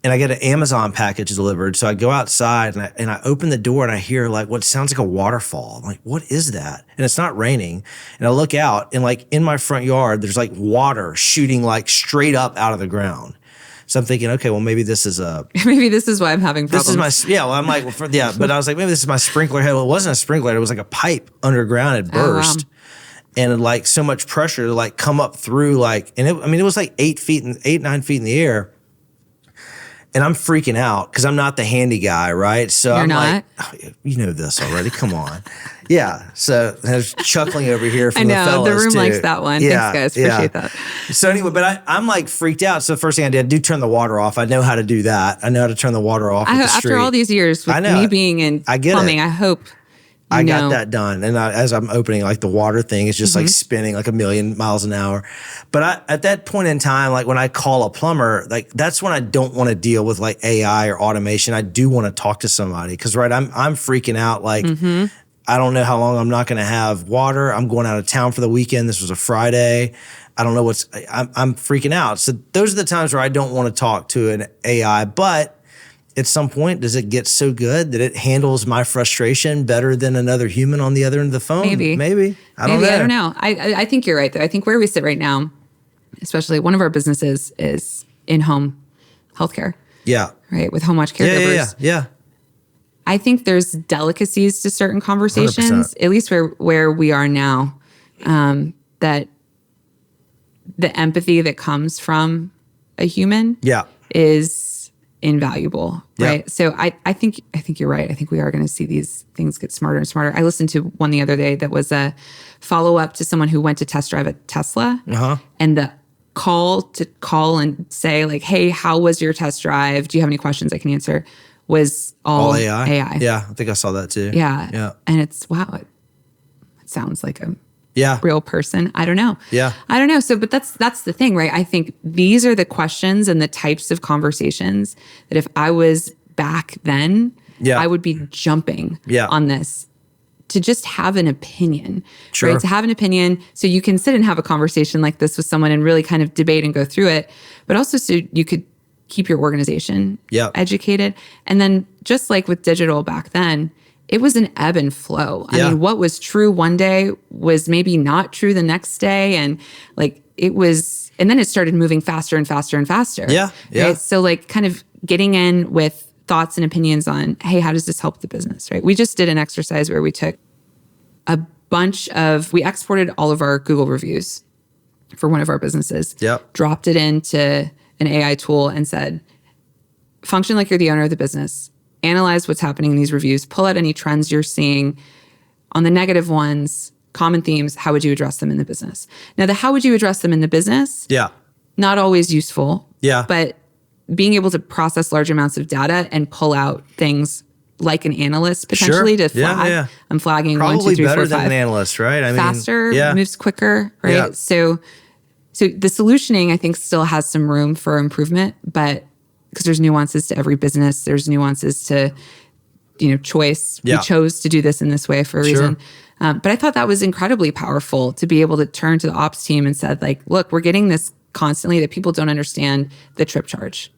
[SPEAKER 3] And I get an Amazon package delivered. So I go outside and I open the door and I hear like what sounds like a waterfall. I'm like, what is that? And it's not raining. And I look out, and like in my front yard, there's like water shooting like straight up out of the ground. So I'm thinking, okay, well, maybe this is
[SPEAKER 2] why I'm having problems.
[SPEAKER 3] This is I'm like, but I was like, maybe this is my sprinkler head. Well, it wasn't a sprinkler. It was like a pipe underground had burst. Oh, wow. And it, like, so much pressure to like come up through, like, and it was like 9 feet in the air. And I'm freaking out because I'm not the handy guy, right? So
[SPEAKER 2] You're
[SPEAKER 3] I'm
[SPEAKER 2] not?
[SPEAKER 3] like, oh, you know this already. Come on. So I was chuckling over here from the fellas.
[SPEAKER 2] I know, the room
[SPEAKER 3] too.
[SPEAKER 2] likes that one. Thanks, guys. Appreciate that.
[SPEAKER 3] So anyway, but I'm like freaked out. So the first thing I did turn the water off. I know how to do that. I know how to turn the water off at the street.
[SPEAKER 2] After all these years with me being in plumbing, I hope
[SPEAKER 3] I got that done. And as I'm opening, like, the water thing is just like spinning like 1,000,000 miles an hour. But at that point in time, like when I call a plumber, like that's when I don't want to deal with like AI or automation. I do want to talk to somebody because, right, I'm freaking out. Like, I don't know how long I'm not going to have water. I'm going out of town for the weekend. This was a Friday. I don't know I'm freaking out. So those are the times where I don't want to talk to an AI, but at some point, does it get so good that it handles my frustration better than another human on the other end of the phone? Maybe. I don't know.
[SPEAKER 2] I think you're right, though. I think where we sit right now, especially one of our businesses is in-home healthcare.
[SPEAKER 3] Yeah.
[SPEAKER 2] Right, with home watch caregivers.
[SPEAKER 3] Yeah.
[SPEAKER 2] I think there's delicacies to certain conversations,
[SPEAKER 3] 100%.
[SPEAKER 2] at least where we are now, that the empathy that comes from a human is invaluable, right?
[SPEAKER 3] Yeah.
[SPEAKER 2] So I think you're right. I think we are going to see these things get smarter and smarter. I listened to one the other day that was a follow-up to someone who went to test drive a Tesla, and the call and say like, hey, how was your test drive? Do you have any questions I can answer? Was all AI.
[SPEAKER 3] Yeah, I think I saw that too.
[SPEAKER 2] Yeah. And it's, wow, it sounds like a real person. I don't know.
[SPEAKER 3] Yeah.
[SPEAKER 2] I don't know. So, but that's the thing, right? I think these are the questions and the types of conversations that if I was back then, I would be jumping on this to just have an opinion, right? To have an opinion so you can sit and have a conversation like this with someone and really kind of debate and go through it, but also so you could keep your organization educated. And then just like with digital back then, it was an ebb and flow. I mean, what was true one day was maybe not true the next day. And like it was, and then it started moving faster and faster and faster.
[SPEAKER 3] Yeah.
[SPEAKER 2] Right? So like kind of getting in with thoughts and opinions on, hey, how does this help the business, right? We just did an exercise where we took a bunch of, we exported all of our Google reviews for one of our businesses, dropped it into an AI tool and said, function like you're the owner of the business, analyze what's happening in these reviews, pull out any trends you're seeing. On the negative ones, common themes, how would you address them in the business? Now, the how would you address them in the business? Not always useful. But being able to process large amounts of data and pull out things like an analyst potentially to flag. I'm flagging
[SPEAKER 3] probably
[SPEAKER 2] 1, 2, 3, 4, 5.
[SPEAKER 3] Probably better than an analyst, right? I mean,
[SPEAKER 2] faster, moves quicker, right? So the solutioning, I think, still has some room for improvement, but because there's nuances to every business, there's nuances to, choice. We chose to do this in this way for a reason. But I thought that was incredibly powerful to be able to turn to the ops team and said, like, look, we're getting this constantly that people don't understand the trip charge.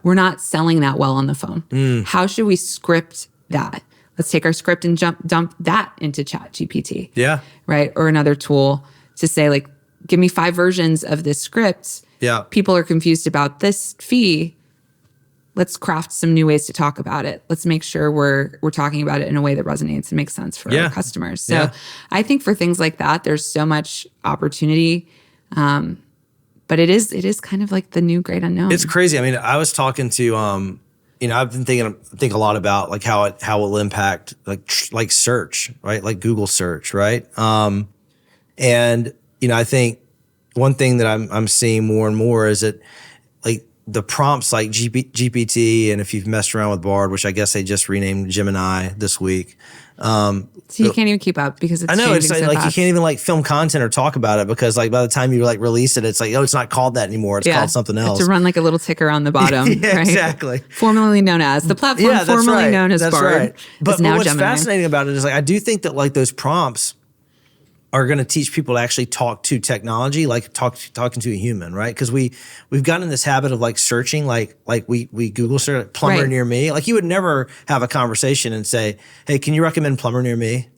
[SPEAKER 2] We're not selling that well on the phone. How should we script that? Let's take our script and dump that into ChatGPT. Right? Or another tool to say, like, give me 5 versions of this script. People are confused about this fee. Let's craft some new ways to talk about it. Let's make sure we're talking about it in a way that resonates and makes sense for our customers. So I think for things like that, there's so much opportunity. But it is kind of like the new great unknown.
[SPEAKER 3] It's crazy. I mean, I was talking to, I've been thinking a lot about like how it will impact like search, right? Like Google search, right? And I think one thing that I'm seeing more and more is that like the prompts like GPT, and if you've messed around with Bard, which I guess they just renamed Gemini this week.
[SPEAKER 2] So you can't even keep up because it's
[SPEAKER 3] I know it's like,
[SPEAKER 2] so
[SPEAKER 3] you
[SPEAKER 2] fast.
[SPEAKER 3] can't even like film content or talk about it because like by the time you like release it, it's like, oh, it's not called that anymore. It's called something else.
[SPEAKER 2] To run like a little ticker on the bottom. Right?
[SPEAKER 3] Exactly.
[SPEAKER 2] Formerly known as the platform, formerly known as Bard.
[SPEAKER 3] Right. But
[SPEAKER 2] now
[SPEAKER 3] what's
[SPEAKER 2] Gemini.
[SPEAKER 3] fascinating about it is like I do think that like those prompts are going to teach people to actually talk to technology, like talking to a human, right? Because we've gotten in this habit of like searching, like we Google search like, plumber near me. Like you would never have a conversation and say, "Hey, can you recommend plumber near me?"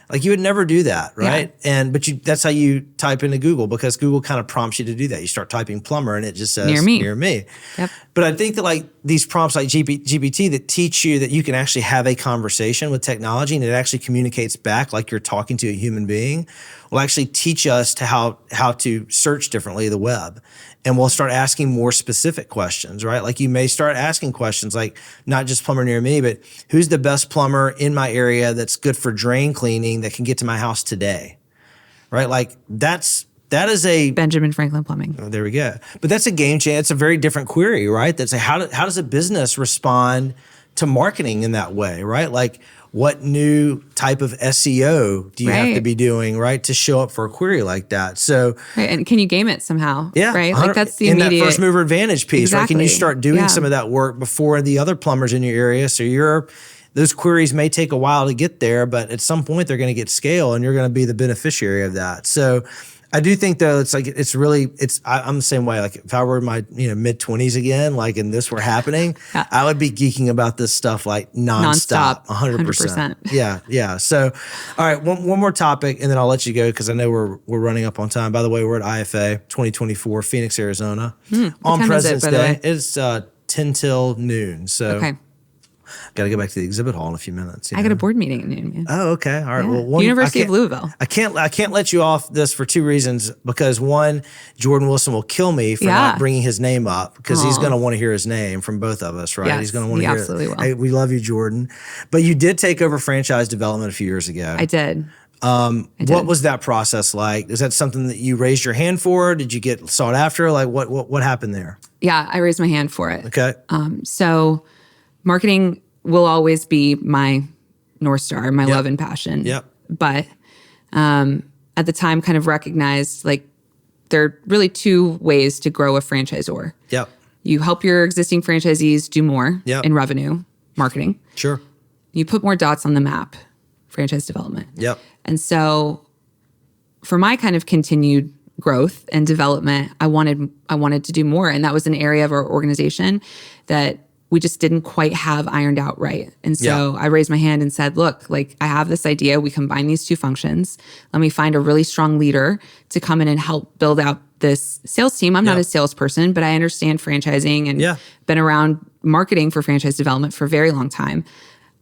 [SPEAKER 3] Like you would never do that, right? But that's how you type into Google because Google kind of prompts you to do that. You start typing plumber and it just says near me. But I think that like these prompts like GPT that teach you that you can actually have a conversation with technology and it actually communicates back like you're talking to a human being will actually teach us to how to search differently the web. And we'll start asking more specific questions, right? Like you may start asking questions like not just plumber near me, but who's the best plumber in my area that's good for drain cleaning that can get to my house today, right? Like that is a
[SPEAKER 2] Benjamin Franklin Plumbing.
[SPEAKER 3] Oh, there we go. But that's a game changer. It's a very different query, right? That's a, how does a business respond to marketing in that way, right? Like what new type of SEO do you have to be doing, right, to show up for a query like that? So,
[SPEAKER 2] and can you game it somehow? Right, like that's the
[SPEAKER 3] in
[SPEAKER 2] immediate
[SPEAKER 3] that first mover advantage piece, right? Can you start doing some of that work before the other plumbers in your area? So those queries may take a while to get there, but at some point they're going to get scale, and you're going to be the beneficiary of that. So. I do think though I'm the same way. Like if I were in my mid-20s again, like and this were happening, I would be geeking about this stuff like nonstop, 100%. Yeah. So, all right, one more topic, and then I'll let you go because I know we're running up on time. By the way, we're at IFA 2024, Phoenix, Arizona, on President's Day. It's 10 till noon. So.
[SPEAKER 2] Okay.
[SPEAKER 3] Got to go back to the exhibit hall in a few minutes.
[SPEAKER 2] I got a board meeting at noon. Man.
[SPEAKER 3] Oh, okay. All right.
[SPEAKER 2] Yeah.
[SPEAKER 3] Well,
[SPEAKER 2] University of Louisville.
[SPEAKER 3] I can't let you off this for two reasons. Because one, Jordan Wilson will kill me for not bringing his name up, because he's going to want to hear his name from both of us, right?
[SPEAKER 2] Yes,
[SPEAKER 3] he's going to want to hear
[SPEAKER 2] absolutely
[SPEAKER 3] it. Hey, we love you, Jordan. But you did take over franchise development a few years ago.
[SPEAKER 2] I did.
[SPEAKER 3] What was that process like? Is that something that you raised your hand for? Did you get sought after? Like what happened there?
[SPEAKER 2] Yeah, I raised my hand for it.
[SPEAKER 3] Okay.
[SPEAKER 2] So marketing will always be my North Star, my love and passion.
[SPEAKER 3] Yep.
[SPEAKER 2] But at the time kind of recognized like there are really two ways to grow a franchisor.
[SPEAKER 3] Yep.
[SPEAKER 2] You help your existing franchisees do more in revenue, marketing.
[SPEAKER 3] Sure.
[SPEAKER 2] You put more dots on the map, franchise development.
[SPEAKER 3] Yep.
[SPEAKER 2] And so for my kind of continued growth and development, I wanted to do more. And that was an area of our organization that we just didn't quite have ironed out right. And so I raised my hand and said, look, like I have this idea. We combine these two functions. Let me find a really strong leader to come in and help build out this sales team. I'm not a salesperson, but I understand franchising and been around marketing for franchise development for a very long time.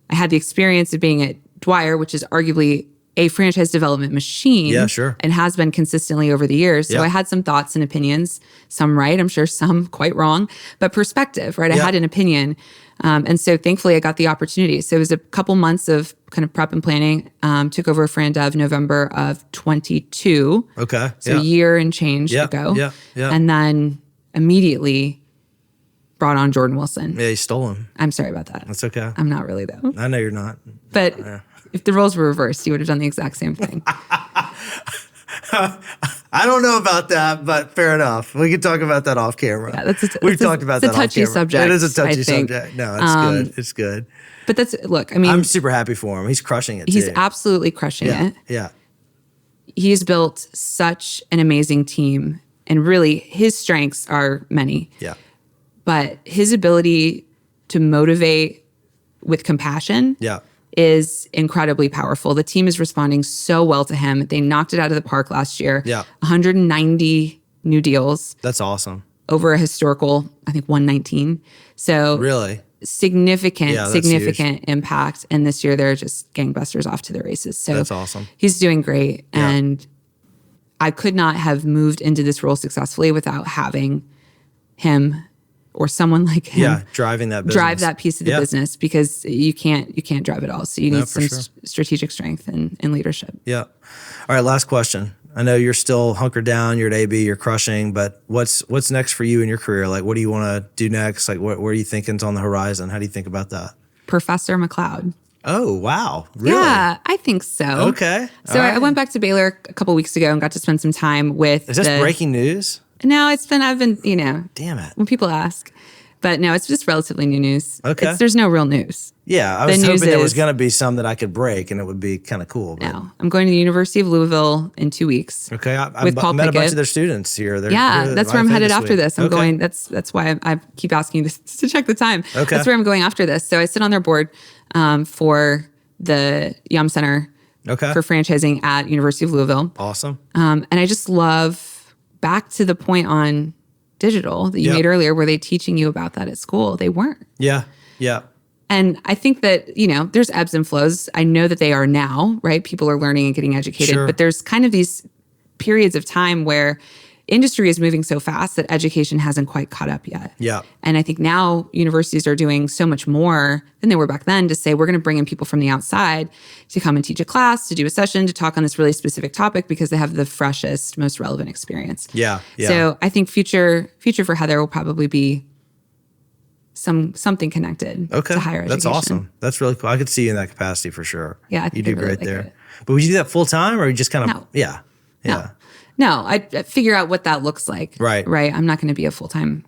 [SPEAKER 2] I had the experience of being at Dwyer, which is arguably a franchise development machine.
[SPEAKER 3] Yeah, sure.
[SPEAKER 2] And has been consistently over the years. So I had some thoughts and opinions, some right, I'm sure some quite wrong, but perspective, right? I had an opinion. And so thankfully I got the opportunity. So it was a couple months of kind of prep and planning. Took over Fran Dev November of 22.
[SPEAKER 3] Okay.
[SPEAKER 2] So a year and change ago.
[SPEAKER 3] Yeah.
[SPEAKER 2] And then immediately brought on Jordan Wilson.
[SPEAKER 3] Yeah, you stole him.
[SPEAKER 2] I'm sorry about that.
[SPEAKER 3] That's okay.
[SPEAKER 2] I'm not really though.
[SPEAKER 3] I know you're not.
[SPEAKER 2] But if the roles were reversed, you would have done the exact same thing.
[SPEAKER 3] I don't know about that, but fair enough. We can talk about that off camera.
[SPEAKER 2] Yeah,
[SPEAKER 3] We've talked about that off camera.
[SPEAKER 2] It's a touchy subject.
[SPEAKER 3] It is a touchy subject. No, it's good. It's good.
[SPEAKER 2] But look, I mean,
[SPEAKER 3] I'm super happy for him. He's crushing it.
[SPEAKER 2] He's absolutely crushing it.
[SPEAKER 3] Yeah.
[SPEAKER 2] He's built such an amazing team, and really his strengths are many.
[SPEAKER 3] Yeah.
[SPEAKER 2] But his ability to motivate with compassion is incredibly powerful. The team is responding so well to him. They knocked it out of the park last year. 190 new deals.
[SPEAKER 3] That's awesome.
[SPEAKER 2] Over a historical, I think, 119. So
[SPEAKER 3] really
[SPEAKER 2] significant impact. And this year they're just gangbusters off to the races. So
[SPEAKER 3] that's awesome.
[SPEAKER 2] He's doing great. Yeah. And I could not have moved into this role successfully without having him or someone like him
[SPEAKER 3] driving that business.
[SPEAKER 2] Drive that piece of the business, because you can't drive it all. So you need some strategic strength and leadership.
[SPEAKER 3] Yeah. All right, last question. I know you're still hunkered down, you're at AB, you're crushing, but what's next for you in your career? Like, what do you want to do next? Like, what are you thinking's on the horizon? How do you think about that?
[SPEAKER 2] Professor McLeod.
[SPEAKER 3] Oh, wow. Really?
[SPEAKER 2] Yeah, I think so.
[SPEAKER 3] Okay.
[SPEAKER 2] So I went back to Baylor a couple weeks ago and got to spend some time with
[SPEAKER 3] Is this breaking news?
[SPEAKER 2] No, I've been,
[SPEAKER 3] Damn it.
[SPEAKER 2] When people ask. But no, it's just relatively new news.
[SPEAKER 3] Okay.
[SPEAKER 2] There's no real news.
[SPEAKER 3] Yeah, I was hoping there was going to be some that I could break and it would be kind of cool. But.
[SPEAKER 2] No, I'm going to the University of Louisville in 2 weeks.
[SPEAKER 3] Okay, I
[SPEAKER 2] with Paul
[SPEAKER 3] met
[SPEAKER 2] Pickett.
[SPEAKER 3] a bunch of their students here.
[SPEAKER 2] That's where I'm headed after this. I'm going. That's why I keep asking you to check the time.
[SPEAKER 3] Okay.
[SPEAKER 2] That's where I'm going after this. So I sit on their board for the Yum Center for franchising at University of Louisville.
[SPEAKER 3] Awesome.
[SPEAKER 2] And I just love, back to the point on digital that you made earlier, were they teaching you about that at school? They weren't.
[SPEAKER 3] Yeah.
[SPEAKER 2] And I think that, there's ebbs and flows. I know that they are now, right? People are learning and getting educated, but there's kind of these periods of time where industry is moving so fast that education hasn't quite caught up yet.
[SPEAKER 3] Yeah.
[SPEAKER 2] And I think now universities are doing so much more than they were back then to say, we're going to bring in people from the outside to come and teach a class, to do a session, to talk on this really specific topic, because they have the freshest, most relevant experience.
[SPEAKER 3] Yeah.
[SPEAKER 2] So I think future for Heather will probably be something connected to higher education.
[SPEAKER 3] That's awesome. That's really cool. I could see you in that capacity for sure.
[SPEAKER 2] Yeah, I think
[SPEAKER 3] you do
[SPEAKER 2] really
[SPEAKER 3] great there.
[SPEAKER 2] it.
[SPEAKER 3] But would you do that full time, or you just kind of
[SPEAKER 2] No, I figure out what that looks like.
[SPEAKER 3] Right.
[SPEAKER 2] I'm not going to be a full-time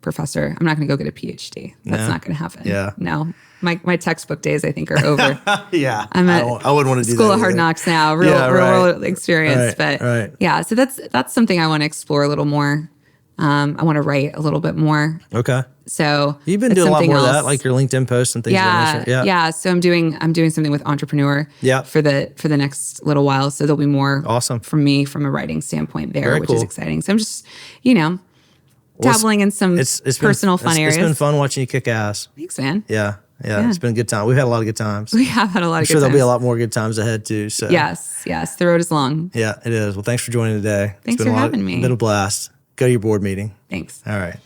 [SPEAKER 2] professor. I'm not going to go get a PhD. That's not going to happen.
[SPEAKER 3] Yeah.
[SPEAKER 2] No. My textbook days, I think, are over.
[SPEAKER 3] Yeah.
[SPEAKER 2] I'm at
[SPEAKER 3] I wouldn't want to do that.
[SPEAKER 2] School of Hard Knocks now, real world experience.
[SPEAKER 3] Right.
[SPEAKER 2] Yeah, so that's something I want to explore a little more. I want to write a little bit more.
[SPEAKER 3] Okay.
[SPEAKER 2] So
[SPEAKER 3] you've been doing a lot more of that, like your LinkedIn posts and things.
[SPEAKER 2] Yeah. So I'm doing something with Entrepreneur. For the next little while. So there'll be more
[SPEAKER 3] awesome
[SPEAKER 2] from me from a writing standpoint there,
[SPEAKER 3] Very
[SPEAKER 2] which
[SPEAKER 3] cool.
[SPEAKER 2] is exciting. So I'm just dabbling in some personal fun areas.
[SPEAKER 3] It's been fun watching you kick ass.
[SPEAKER 2] Thanks, man.
[SPEAKER 3] Yeah. Yeah. It's been a good time. We've had a lot of good times.
[SPEAKER 2] We have had a lot of good times. I'm
[SPEAKER 3] sure there'll be a lot more good times ahead too. So
[SPEAKER 2] yes. The road is long.
[SPEAKER 3] Yeah, it is. Well, thanks for joining today.
[SPEAKER 2] Thanks for having me.
[SPEAKER 3] It's been a blast. Go to your board meeting.
[SPEAKER 2] Thanks.
[SPEAKER 3] All right.